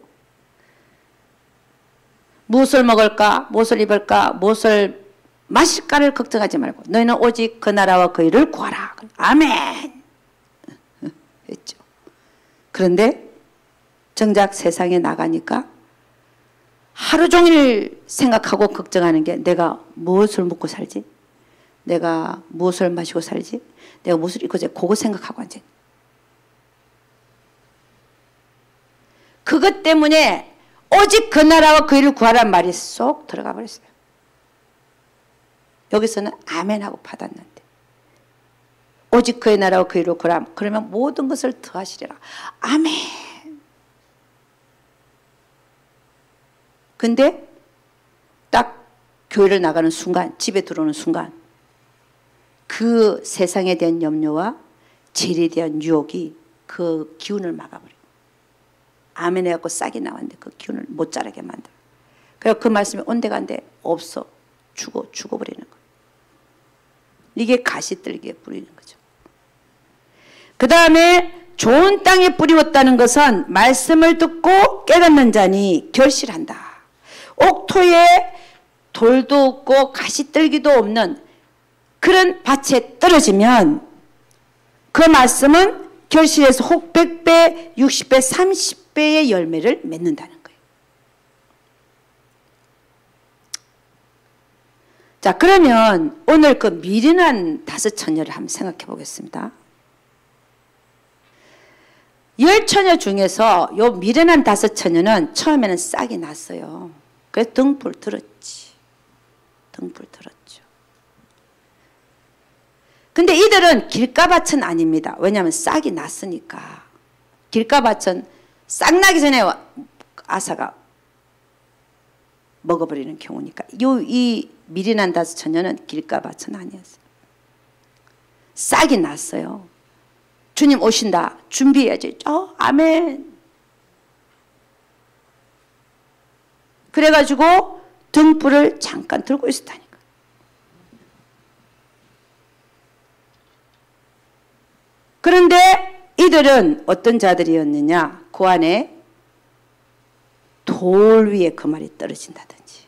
무엇을 먹을까, 무엇을 입을까, 무엇을 마실까를 걱정하지 말고 너희는 오직 그 나라와 그 일을 구하라. 아멘. 했죠. 그런데 정작 세상에 나가니까 하루 종일 생각하고 걱정하는 게 내가 무엇을 먹고 살지? 내가 무엇을 마시고 살지? 내가 무엇을 입고 살지? 그거 생각하고 앉아. 그것 때문에 오직 그 나라와 그 일을 구하라는 말이 쏙 들어가 버렸어요. 여기서는 아멘하고 받았는데 오직 그의 나라와 그 일을 구하라. 그러면 모든 것을 더하시리라. 아멘. 근데 딱 교회를 나가는 순간, 집에 들어오는 순간 그 세상에 대한 염려와 재리에 대한 유혹이 그 기운을 막아버려요. 아멘 해갖고 싹이 나왔는데 그 기운을 못 자라게 만들어요. 그래서 그 말씀이 온데간데 없어. 죽어버리는 거예요. 이게 가시떨기에 뿌리는 거죠. 그 다음에 좋은 땅에 뿌리웠다는 것은 말씀을 듣고 깨닫는 자니 결실한다. 옥토에 돌도 없고 가시떨기도 없는 그런 밭에 떨어지면 그 말씀은 결실해서 혹 100배, 60배, 30배의 열매를 맺는다는 거예요. 자, 그러면 오늘 그 미련한 5 처녀를 한번 생각해 보겠습니다. 10 처녀 중에서 요 미련한 5 처녀는 처음에는 싹이 났어요. 그래서 등불 들었지. 등불 들었죠. 근데 이들은 길가밭은 아닙니다. 왜냐하면 싹이 났으니까. 길가밭은 싹 나기 전에 아사가 먹어버리는 경우니까. 이 미련한 5 처녀는 길가밭은 아니었어요. 싹이 났어요. 주님 오신다. 준비해야지. 아멘. 그래가지고 등불을 잠깐 들고 있었다니까. 그런데 이들은 어떤 자들이었느냐. 그 안에 돌 위에 그 말이 떨어진다든지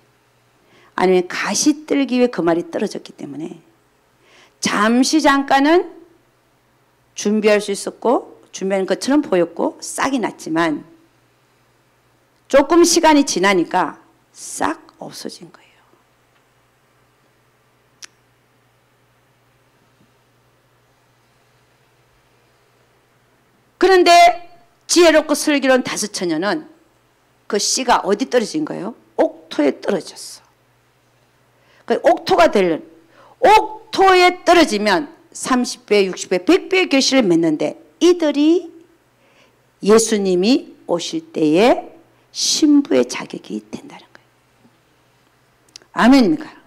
아니면 가시떨기 위에 그 말이 떨어졌기 때문에 잠시 잠깐은 준비할 수 있었고 준비하는 것처럼 보였고 싹이 났지만 조금 시간이 지나니까 싹 없어진 거예요. 그런데 지혜롭고 슬기로운 5 처녀는 그 씨가 어디 떨어진 거예요? 옥토에 떨어졌어. 그 옥토가 되려는 옥토에 떨어지면 30배, 60배, 100배의 결실을 맺는데 이들이 예수님이 오실 때에 신부의 자격이 된다는 거예요. 아멘입니까?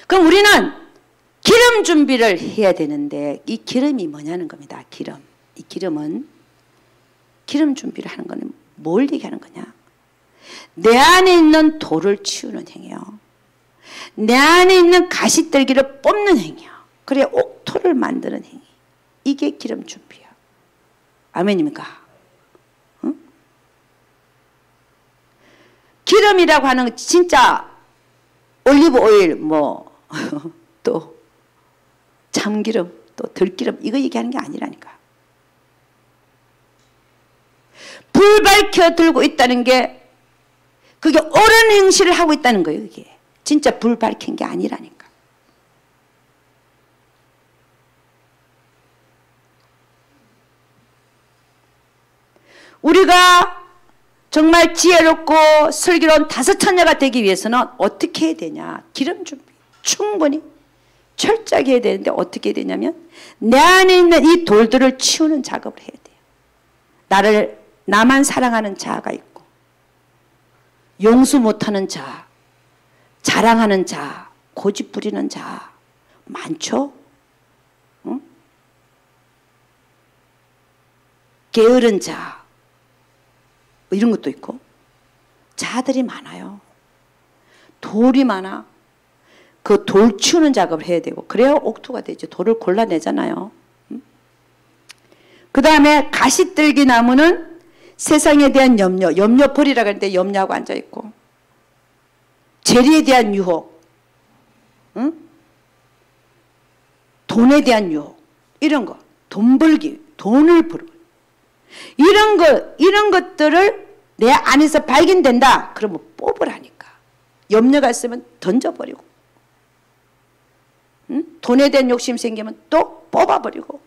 그럼 우리는 기름 준비를 해야 되는데 이 기름이 뭐냐는 겁니다. 기름. 이 기름은 기름 준비를 하는 거는 뭘 얘기하는 거냐? 내 안에 있는 돌을 치우는 행위요. 내 안에 있는 가시떨기를 뽑는 행위요. 그래 옥토를 만드는 행위. 이게 기름 준비야. 아멘입니까? 응? 기름이라고 하는 거 진짜 올리브 오일 뭐 또 참기름, 또 들기름 이거 얘기하는 게 아니라니까. 불 밝혀 들고 있다는 게 그게 옳은 행실을 하고 있다는 거예요. 이게 진짜 불 밝힌 게 아니라니까. 우리가 정말 지혜롭고 슬기로운 다섯 처녀가 되기 위해서는 어떻게 해야 되냐. 기름 준비 충분히 철저하게 해야 되는데 어떻게 해야 되냐면 내 안에 있는 이 돌들을 치우는 작업을 해야 돼요. 나만 사랑하는 자아가 있고 용서 못하는 자아, 자랑하는 자아, 고집 부리는 자아 많죠? 응? 게으른 자아 뭐 이런 것도 있고 자들이 많아요. 돌이 많아. 그 돌 치우는 작업을 해야 되고 그래야 옥토가 되죠. 돌을 골라내잖아요. 그 다음에 가시들기 나무는 세상에 대한 염려 버리라고 하는데 염려하고 앉아있고 재리에 대한 유혹, 응? 돈에 대한 유혹 이런 거, 돈 벌기, 돈을 벌고 이런 것들을 내 안에서 발견된다. 그러면 뽑으라니까. 염려가 있으면 던져버리고 응? 돈에 대한 욕심 생기면 또 뽑아버리고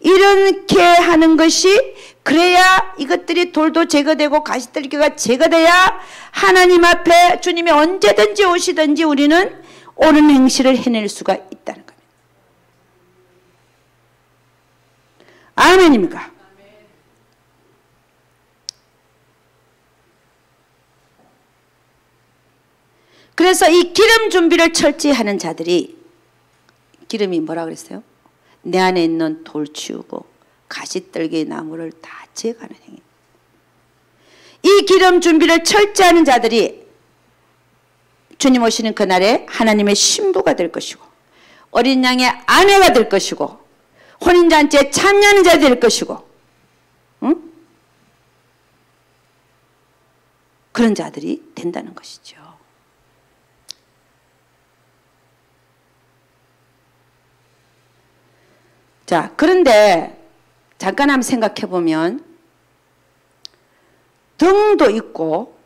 이렇게 하는 것이 그래야 이것들이 돌도 제거되고 가시들기가 제거돼야 하나님 앞에 주님이 언제든지 오시든지 우리는 옳은 행실을 해낼 수가 있다는 겁니다. 아멘입니까? 그래서 이 기름 준비를 철저히 하는 자들이 기름이 뭐라 그랬어요? 내 안에 있는 돌 치우고 가시떨기 나무를 다 제거하는 행위. 이 기름 준비를 철저히 하는 자들이 주님 오시는 그날에 하나님의 신부가 될 것이고 어린 양의 아내가 될 것이고 혼인잔치에 참여하는 자들이 될 것이고 응? 그런 자들이 된다는 것이죠. 자, 그런데 잠깐 한번 생각해 보면 등도 있고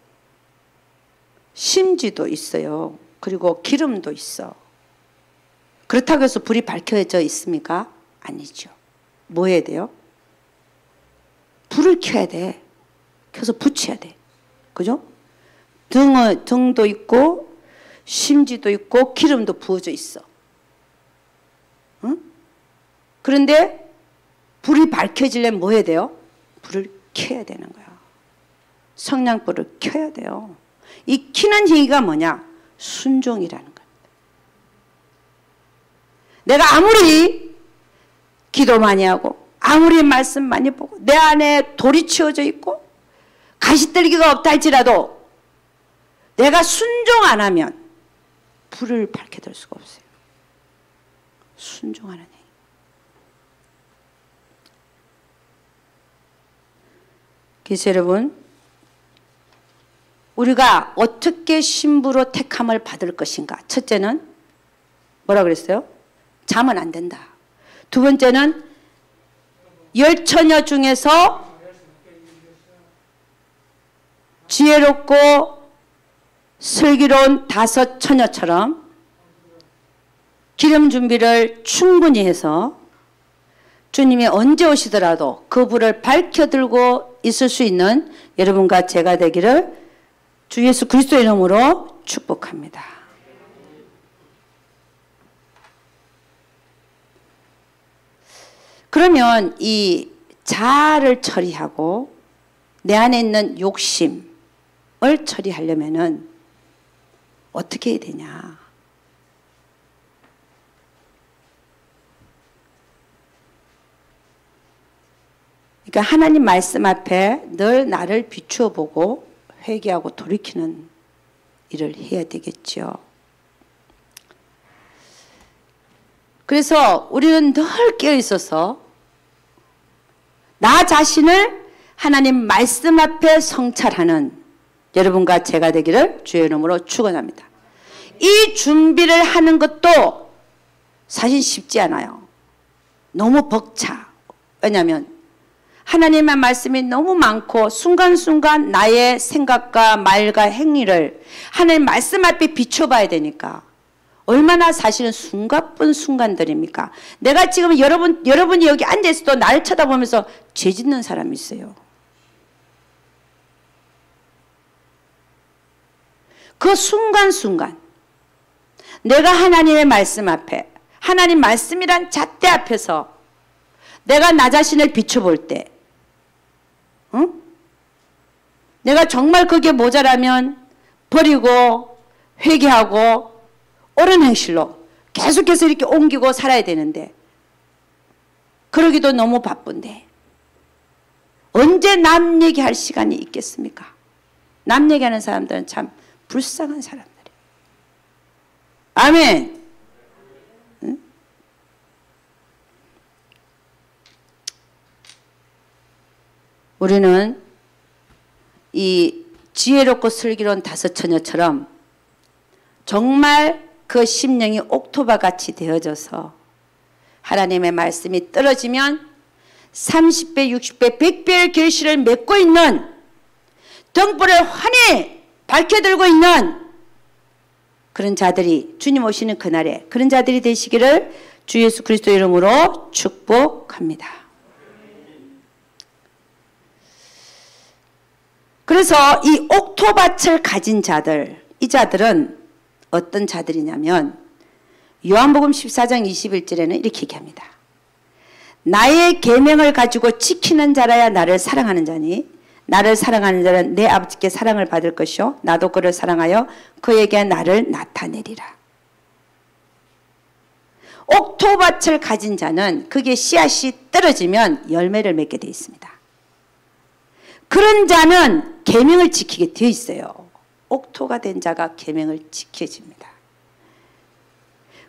심지도 있어요. 그리고 기름도 있어. 그렇다고 해서 불이 밝혀져 있습니까? 아니죠. 뭐 해야 돼요? 불을 켜야 돼. 켜서 붙여야 돼. 그죠? 등도 있고 심지도 있고 기름도 부어져 있어. 응? 그런데 불이 밝혀지려면 뭐 해야 돼요? 불을 켜야 되는 거야. 성냥불을 켜야 돼요. 이 켜는 행위가 뭐냐? 순종이라는 겁니다. 내가 아무리 기도 많이 하고 아무리 말씀 많이 보고 내 안에 돌이 치워져 있고 가시떨기가 없다 할지라도 내가 순종 안 하면 불을 밝혀둘 수가 없어요. 순종하는 행위. 그래서 여러분 우리가 어떻게 신부로 택함을 받을 것인가. 첫째는 뭐라 그랬어요? 자면 안 된다. 두 번째는 열 처녀 중에서 지혜롭고 슬기로운 다섯 처녀처럼 기름 준비를 충분히 해서 주님이 언제 오시더라도 그 불을 밝혀들고 있을 수 있는 여러분과 제가 되기를 주 예수 그리스도의 이름으로 축복합니다. 그러면 이 자아를 처리하고 내 안에 있는 욕심을 처리하려면은 어떻게 해야 되냐? 그러니까 하나님 말씀 앞에 늘 나를 비추어 보고 회개하고 돌이키는 일을 해야 되겠죠. 그래서 우리는 늘 깨어 있어서 나 자신을 하나님 말씀 앞에 성찰하는 여러분과 제가 되기를 주의 이름으로 축원합니다. 이 준비를 하는 것도 사실 쉽지 않아요. 너무 벅차. 왜냐하면 하나님의 말씀이 너무 많고 순간순간 나의 생각과 말과 행위를 하나님 말씀 앞에 비춰봐야 되니까 얼마나 사실은 숨가쁜 순간들입니까? 내가 지금 여러분이 여기 앉아있어도 나를 쳐다보면서 죄 짓는 사람이 있어요. 그 순간순간 내가 하나님의 말씀 앞에 하나님 말씀이란 잣대 앞에서 내가 나 자신을 비춰볼 때 응? 내가 정말 그게 모자라면 버리고 회개하고 옳은 행실로 계속해서 이렇게 옮기고 살아야 되는데 그러기도 너무 바쁜데 언제 남 얘기할 시간이 있겠습니까? 남 얘기하는 사람들은 참 불쌍한 사람들이에요. 아멘. 응? 우리는 이 지혜롭고 슬기로운 다섯 처녀처럼 정말 그 심령이 옥토바같이 되어져서 하나님의 말씀이 떨어지면 30배, 60배, 100배의 결실을 맺고 있는 등불을 환히 밝혀들고 있는 그런 자들이 주님 오시는 그날에 그런 자들이 되시기를 주 예수 그리스도 이름으로 축복합니다. 그래서 이 옥토밭을 가진 자들, 이 자들은 어떤 자들이냐면 요한복음 14장 21절에는 이렇게 얘기합니다. 나의 계명을 가지고 지키는 자라야 나를 사랑하는 자니 나를 사랑하는 자는 내 아버지께 사랑을 받을 것이요 나도 그를 사랑하여 그에게 나를 나타내리라. 옥토밭을 가진 자는 그게 씨앗이 떨어지면 열매를 맺게 되어 있습니다. 그런 자는 계명을 지키게 되어 있어요. 옥토가 된 자가 계명을 지켜집니다.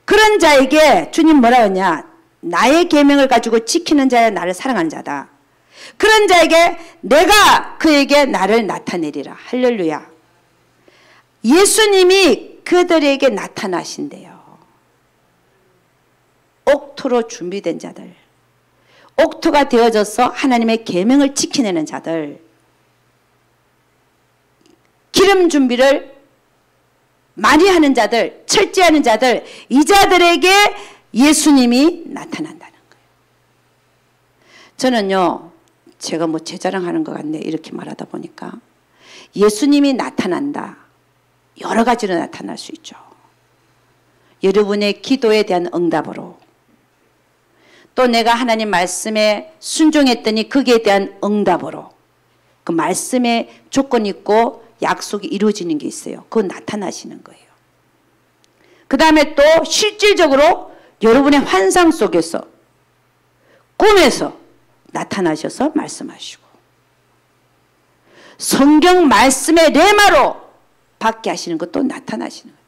그런 자에게 주님 뭐라 하냐? 나의 계명을 가지고 지키는 자야 나를 사랑하는 자다. 그런 자에게 내가 그에게 나를 나타내리라. 할렐루야. 예수님이 그들에게 나타나신대요. 옥토로 준비된 자들, 옥토가 되어져서 하나님의 계명을 지켜내는 자들, 기름 준비를 많이 하는 자들, 철저하는 자들, 이 자들에게 예수님이 나타난다는 거예요. 저는요, 제가 뭐 제 자랑하는 것 같네 이렇게 말하다 보니까 예수님이 나타난다. 여러 가지로 나타날 수 있죠. 여러분의 기도에 대한 응답으로, 또 내가 하나님 말씀에 순종했더니 거기에 대한 응답으로, 그 말씀에 조건이 있고 약속이 이루어지는 게 있어요. 그거 나타나시는 거예요. 그 다음에 또 실질적으로 여러분의 환상 속에서 꿈에서 나타나셔서 말씀하시고, 성경 말씀의 레마로 받게 하시는 것도 나타나시는 거예요.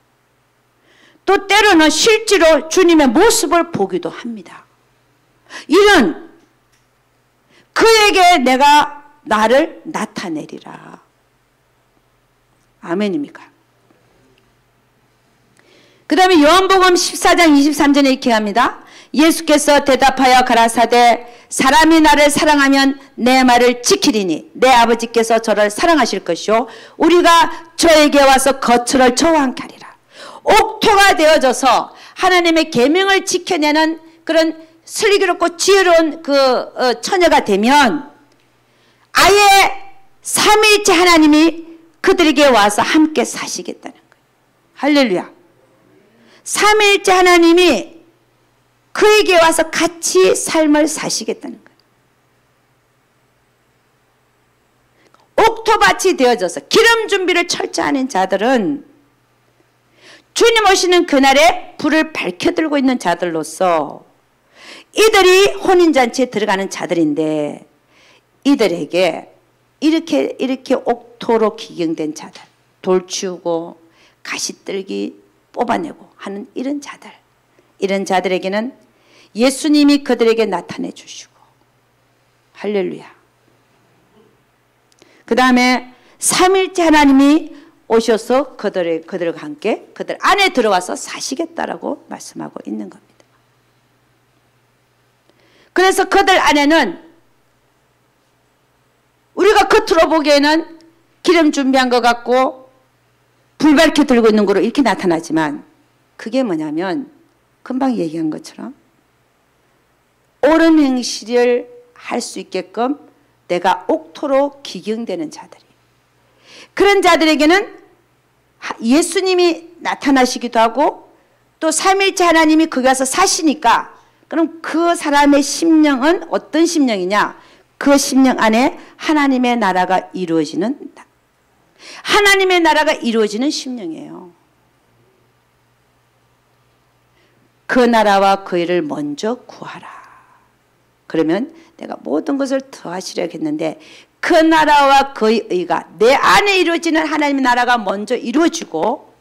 또 때로는 실제로 주님의 모습을 보기도 합니다. 이런 그에게 내가 나를 나타내리라. 아멘입니까? 그 다음에 요한복음 14장 23절에 이렇게 합니다. 예수께서 대답하여 가라사대 사람이 나를 사랑하면 내 말을 지키리니 내 아버지께서 저를 사랑하실 것이요 우리가 저에게 와서 거처를 저와 함께 하리라. 옥토가 되어져서 하나님의 계명을 지켜내는 그런 슬기롭고 지혜로운 처녀가 되면 아예 삼위일체 하나님이 그들에게 와서 함께 사시겠다는 거예요. 할렐루야. 삼위일체 하나님이 그에게 와서 같이 삶을 사시겠다는 거예요. 옥토밭이 되어져서 기름 준비를 철저하는 자들은 주님 오시는 그날에 불을 밝혀들고 있는 자들로서 이들이 혼인잔치에 들어가는 자들인데, 이들에게 이렇게 옥토로 기경된 자들, 돌 치우고 가시떨기 뽑아내고 하는 이런 자들, 이런 자들에게는 예수님이 그들에게 나타내 주시고, 할렐루야. 그 다음에 삼일째 하나님이 오셔서 그들과 함께 그들 안에 들어와서 사시겠다라고 말씀하고 있는 겁니다. 그래서 그들 안에는 우리가 겉으로 보기에는 기름 준비한 것 같고 불 밝혀 들고 있는 거로 이렇게 나타나지만 그게 뭐냐면 금방 얘기한 것처럼 옳은 행실을 할 수 있게끔 내가 옥토로 기경되는 자들이, 그런 자들에게는 예수님이 나타나시기도 하고 또 삼일째 하나님이 거기 와서 사시니까 그럼 그 사람의 심령은 어떤 심령이냐? 그 심령 안에 하나님의 나라가 이루어지는, 하나님의 나라가 이루어지는 심령이에요. 그 나라와 그 일을 먼저 구하라. 그러면 내가 모든 것을 더하시려고 했는데 그 나라와 그의 의가 내 안에 이루어지는 하나님의 나라가 먼저 이루어지고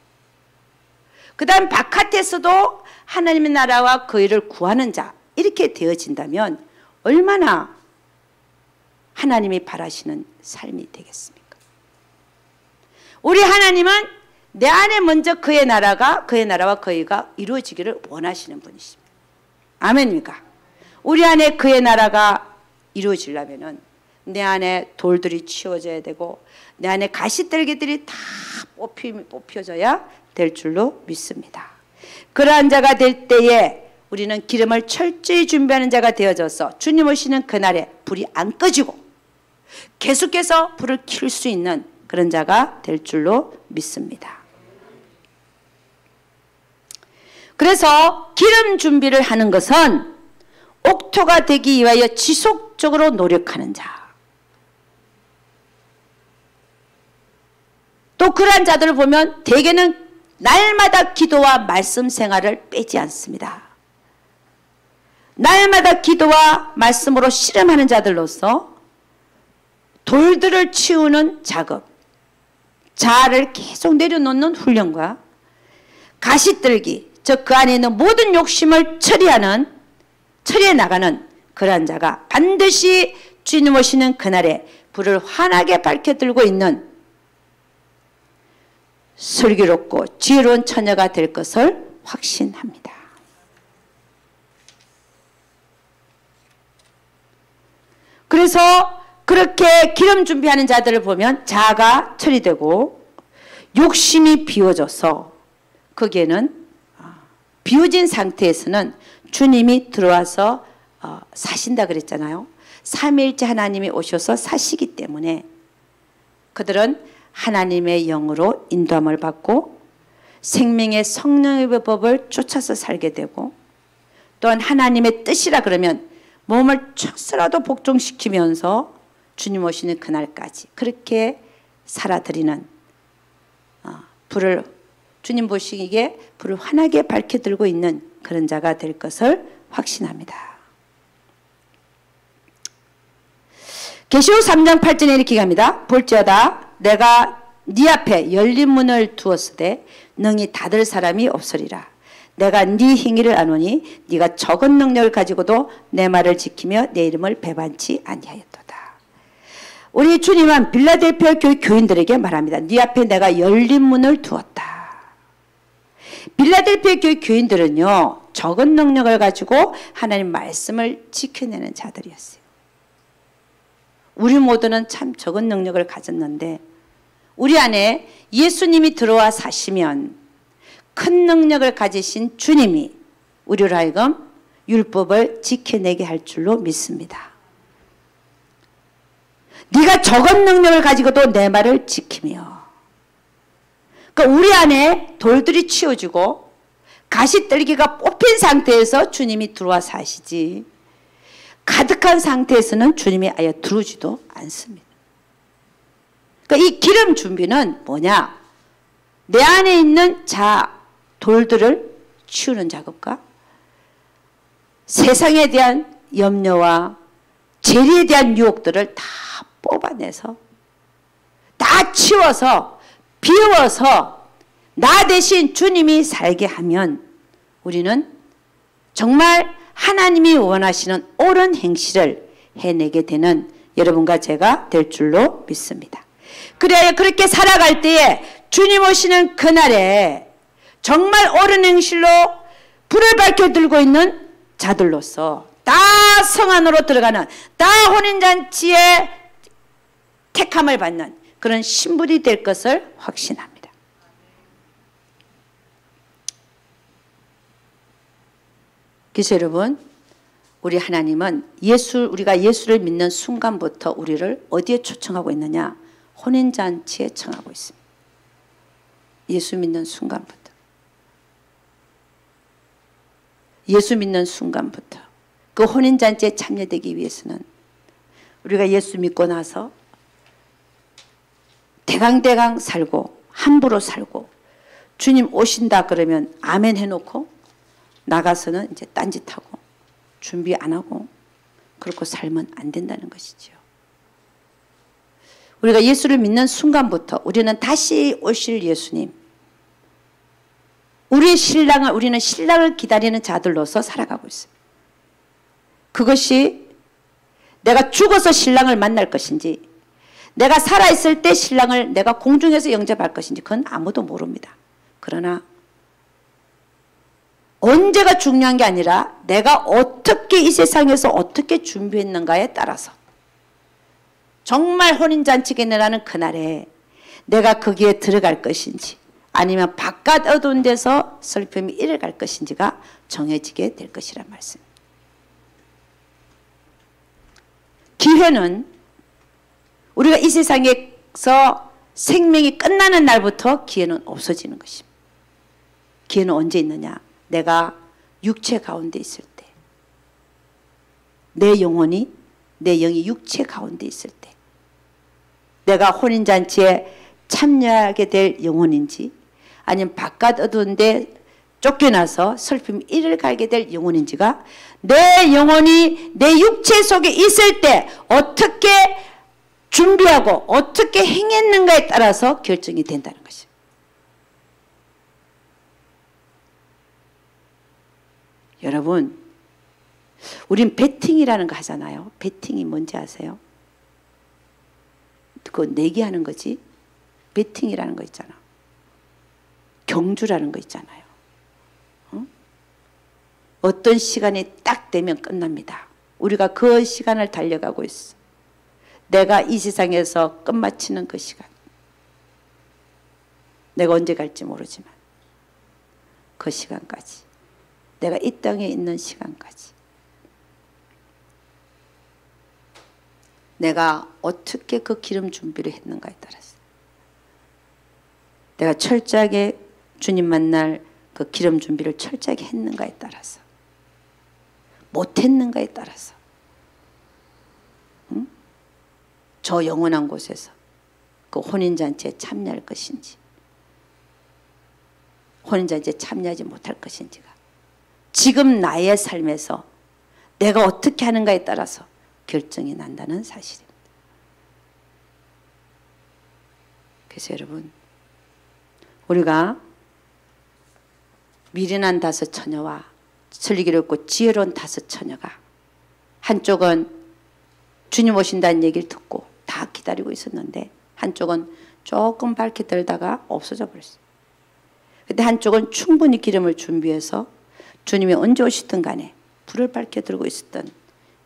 그 다음 바깥에서도 하나님의 나라와 그 일을 구하는 자, 이렇게 되어진다면 얼마나 하나님이 바라시는 삶이 되겠습니까? 우리 하나님은 내 안에 먼저 그의 나라와 그 의가 이루어지기를 원하시는 분이십니다. 아멘입니까? 우리 안에 그의 나라가 이루어지려면은 내 안에 돌들이 치워져야 되고 내 안에 가시떨기들이 다 뽑혀져야 될 줄로 믿습니다. 그러한 자가 될 때에 우리는 기름을 철저히 준비하는 자가 되어져서 주님 오시는 그날에 불이 안 꺼지고 계속해서 불을 켤 수 있는 그런 자가 될 줄로 믿습니다. 그래서 기름 준비를 하는 것은 옥토가 되기 위하여 지속적으로 노력하는 자, 또 그러한 자들을 보면 대개는 날마다 기도와 말씀 생활을 빼지 않습니다. 날마다 기도와 말씀으로 씨름하는 자들로서 돌들을 치우는 작업, 자아를 계속 내려놓는 훈련과 가시떨기, 즉 그 안에 있는 모든 욕심을 처리해 나가는 그러한 자가 반드시 주님 오시는 그날에 불을 환하게 밝혀 들고 있는 슬기롭고 지혜로운 처녀가 될 것을 확신합니다. 그래서 그렇게 기름 준비하는 자들을 보면 자아가 처리되고 욕심이 비워져서 거기에는 비워진 상태에서는 주님이 들어와서 사신다 그랬잖아요. 삼위일체 하나님이 오셔서 사시기 때문에 그들은 하나님의 영으로 인도함을 받고 생명의 성령의 법을 쫓아서 살게 되고 또한 하나님의 뜻이라 그러면 몸을 척스라도 복종시키면서 주님 오시는 그날까지 그렇게 살아드리는 불을 주님 보시기에 불을 환하게 밝혀들고 있는 그런 자가 될 것을 확신합니다. 계시록 3장 8절에 이렇게 갑니다. 볼지어다 내가 네 앞에 열린 문을 두었으되 능히 닫을 사람이 없으리라. 내가 네 행위를 아노니 네가 적은 능력을 가지고도 내 말을 지키며 내 이름을 배반치 아니하였도다. 우리 주님은 빌라델피아 교회 교인들에게 말합니다. 네 앞에 내가 열린 문을 두었다. 빌라델피아 교회 교인들은요, 적은 능력을 가지고 하나님 말씀을 지켜내는 자들이었어요. 우리 모두는 참 적은 능력을 가졌는데 우리 안에 예수님이 들어와 사시면 큰 능력을 가지신 주님이 우리로 하여금 율법을 지켜내게 할 줄로 믿습니다. 네가 적은 능력을 가지고도 내 말을 지키며, 그러니까 우리 안에 돌들이 치워지고 가시떨기가 뽑힌 상태에서 주님이 들어와 사시지 가득한 상태에서는 주님이 아예 들어오지도 않습니다. 그러니까 이 기름 준비는 뭐냐? 내 안에 있는 돌들을 치우는 작업과 세상에 대한 염려와 재리에 대한 유혹들을 다 뽑아내서 다 치워서 비워서 나 대신 주님이 살게 하면 우리는 정말 하나님이 원하시는 옳은 행실을 해내게 되는 여러분과 제가 될 줄로 믿습니다. 그래야 그렇게 살아갈 때에 주님 오시는 그날에 정말 옳은 행실로 불을 밝혀 들고 있는 자들로서 다 성 안으로 들어가는, 다 혼인잔치에 택함을 받는 그런 신분이 될 것을 확신합니다. 그래서 여러분, 우리 하나님은 우리가 예수를 믿는 순간부터 우리를 어디에 초청하고 있느냐? 혼인잔치에 청하고 있습니다. 예수 믿는 순간부터. 예수 믿는 순간부터. 그 혼인잔치에 참여되기 위해서는 우리가 예수 믿고 나서 대강대강 살고 함부로 살고 주님 오신다 그러면 아멘 해놓고 나가서는 이제 딴짓하고 준비 안 하고 그렇게 살면 안 된다는 것이죠. 우리가 예수를 믿는 순간부터 우리는 다시 오실 예수님, 우리는 신랑을 기다리는 자들로서 살아가고 있습니다. 그것이 내가 죽어서 신랑을 만날 것인지, 내가 살아있을 때 신랑을 내가 공중에서 영접할 것인지 그건 아무도 모릅니다. 그러나 언제가 중요한 게 아니라 내가 어떻게 이 세상에서 어떻게 준비했는가에 따라서 정말 혼인잔치가 일어나는 그날에 내가 거기에 들어갈 것인지 아니면 바깥 어두운 데서 슬픔이 일어갈 것인지가 정해지게 될 것이란 말씀입니다. 기회는 우리가 이 세상에서 생명이 끝나는 날부터 기회는 없어지는 것입니다. 기회는 언제 있느냐? 내가 육체 가운데 있을 때, 내 영이 육체 가운데 있을 때, 내가 혼인잔치에 참여하게 될 영혼인지 아니면 바깥 어두운 데 쫓겨나서 슬픔이 이를 가게 될 영혼인지가 내 영혼이 내 육체 속에 있을 때 어떻게 준비하고 어떻게 행했는가에 따라서 결정이 된다는 것입니다. 여러분, 우린 베팅이라는 거 하잖아요. 베팅이 뭔지 아세요? 그거 내기하는 거지. 베팅이라는 거 있잖아. 경주라는 거 있잖아요. 어떤 시간이 딱 되면 끝납니다. 우리가 그 시간을 달려가고 있어. 내가 이 세상에서 끝마치는 그 시간. 내가 언제 갈지 모르지만 그 시간까지, 내가 이 땅에 있는 시간까지 내가 어떻게 그 기름 준비를 했는가에 따라서, 내가 철저하게 주님 만날 그 기름 준비를 철저하게 했는가에 따라서, 못했는가에 따라서, 저 영원한 곳에서 그 혼인잔치에 참여할 것인지 혼인잔치에 참여하지 못할 것인지가 지금 나의 삶에서 내가 어떻게 하는가에 따라서 결정이 난다는 사실입니다. 그래서 여러분, 우리가 미련한 다섯 처녀와 설리기를 얻고 지혜로운 다섯 처녀가 한쪽은 주님 오신다는 얘기를 듣고 다 기다리고 있었는데 한쪽은 조금 밝게 들다가 없어져 버렸어요. 근데 한쪽은 충분히 기름을 준비해서 주님이 언제 오시든 간에 불을 밝게 들고 있었던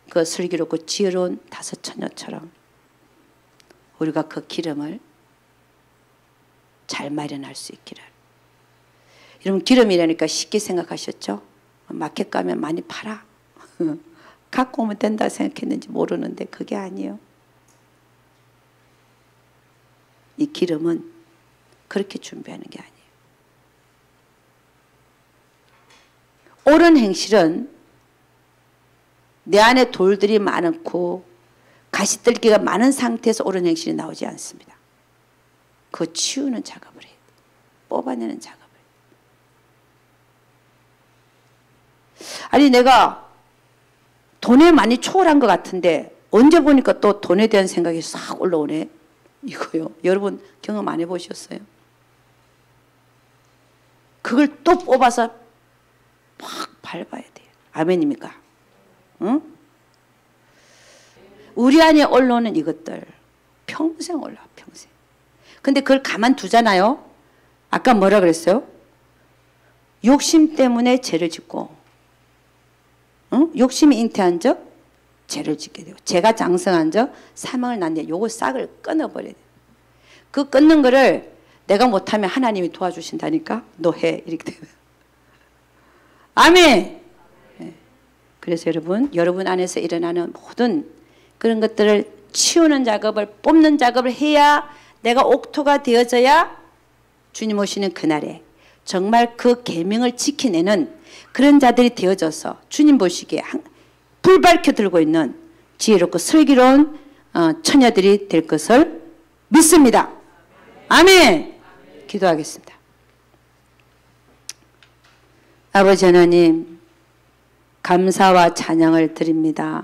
그 슬기롭고 지혜로운 다섯 처녀처럼 우리가 그 기름을 잘 마련할 수 있기를. 여러분, 기름이라니까 쉽게 생각하셨죠? 마켓 가면 많이 팔아. 갖고 오면 된다 생각했는지 모르는데 그게 아니에요. 이 기름은 그렇게 준비하는 게 아니에요. 옳은 행실은 내 안에 돌들이 많고 가시떨기가 많은 상태에서 옳은 행실이 나오지 않습니다. 그거 치우는 작업을 해야 돼요. 뽑아내는 작업을 해요. 아니, 내가 돈에 많이 초월한 것 같은데 언제 보니까 또 돈에 대한 생각이 싹 올라오네. 이거요. 여러분 경험 안 해보셨어요? 그걸 또 뽑아서 막 밟아야 돼요. 아멘입니까? 응? 우리 안에 올라오는 이것들 평생 올라와, 평생. 근데 그걸 가만두잖아요. 아까 뭐라 그랬어요? 욕심 때문에 죄를 짓고, 욕심이 잉태한 적 죄를 짓게 되고, 죄가 장성한 적 사망을 낳는데 요거 싹을 끊어버려야 돼. 그 끊는 거를 내가 못하면 하나님이 도와주신다니까. 너 해. 이렇게 되면. 아멘. 네. 그래서 여러분 안에서 일어나는 모든 그런 것들을 치우는 작업을, 뽑는 작업을 해야 내가 옥토가 되어져야 주님 오시는 그날에 정말 그 계명을 지켜내는 그런 자들이 되어져서 주님 보시기에 불 밝혀 들고 있는 지혜롭고 슬기로운 처녀들이 될 것을 믿습니다. 아멘. 기도하겠습니다. 아버지 하나님, 감사와 찬양을 드립니다.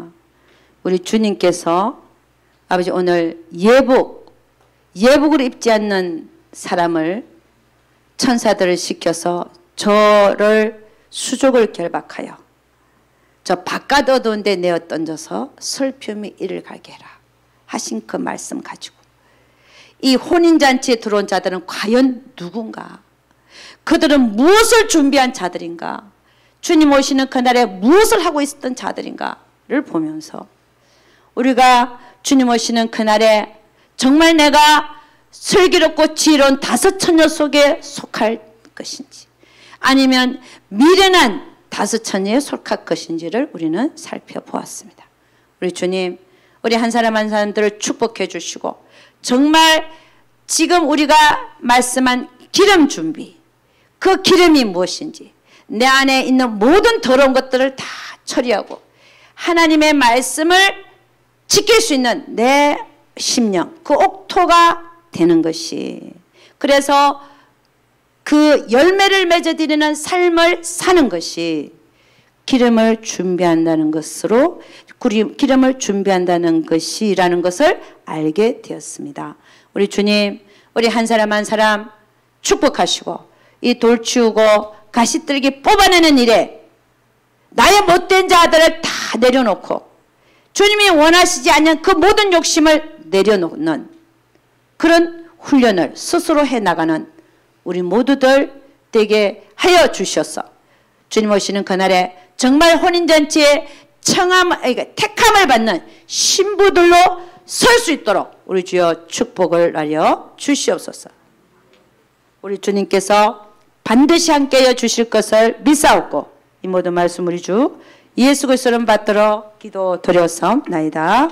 우리 주님께서 아버지 오늘 예복을 입지 않는 사람을 천사들을 시켜서 저를 수족을 결박하여 저 바깥 어두운 데 내어 던져서 슬픔이 이를 가게 해라 하신 그 말씀 가지고 이 혼인잔치에 들어온 자들은 과연 누군가? 그들은 무엇을 준비한 자들인가? 주님 오시는 그날에 무엇을 하고 있었던 자들인가를 보면서 우리가 주님 오시는 그날에 정말 내가 슬기롭고 지혜로운 다섯 처녀 속에 속할 것인지 아니면 미련한 다섯 처녀에 속할 것인지를 우리는 살펴보았습니다. 우리 주님, 우리 한 사람 한 사람들을 축복해 주시고 정말 지금 우리가 말씀한 기름 준비, 그 기름이 무엇인지 내 안에 있는 모든 더러운 것들을 다 처리하고 하나님의 말씀을 지킬 수 있는 내 심령, 그 옥토가 되는 것이, 그래서 그 열매를 맺어드리는 삶을 사는 것이 기름을 준비한다는 것으로, 기름을 준비한다는 것이라는 것을 알게 되었습니다. 우리 주님, 우리 한 사람 한 사람 축복하시고 이 돌 치우고 가시떨기 뽑아내는 일에 나의 못된 자들을 다 내려놓고 주님이 원하시지 않는 그 모든 욕심을 내려놓는 그런 훈련을 스스로 해나가는 우리 모두들 되게 하여 주셔서 주님 오시는 그날에 정말 혼인잔치에 택함을 받는 신부들로 설 수 있도록 우리 주여 축복을 하여 주시옵소서. 우리 주님께서 반드시 함께하여 주실 것을 믿사옵고 이 모든 말씀 우리 주 예수 그리스도를 받들어 기도드렸사옵나이다.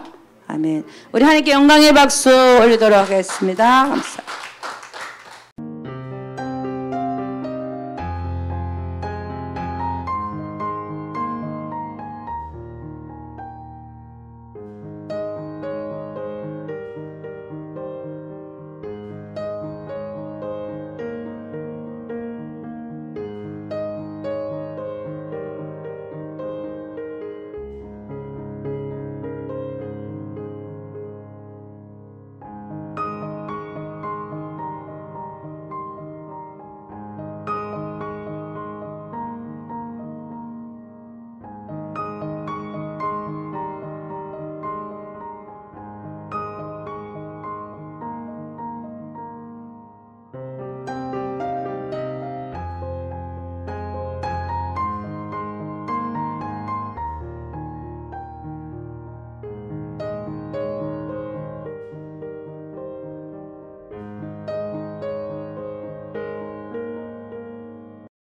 아멘. 우리 하나님께 영광의 박수 올리도록 하겠습니다. 감사합니다.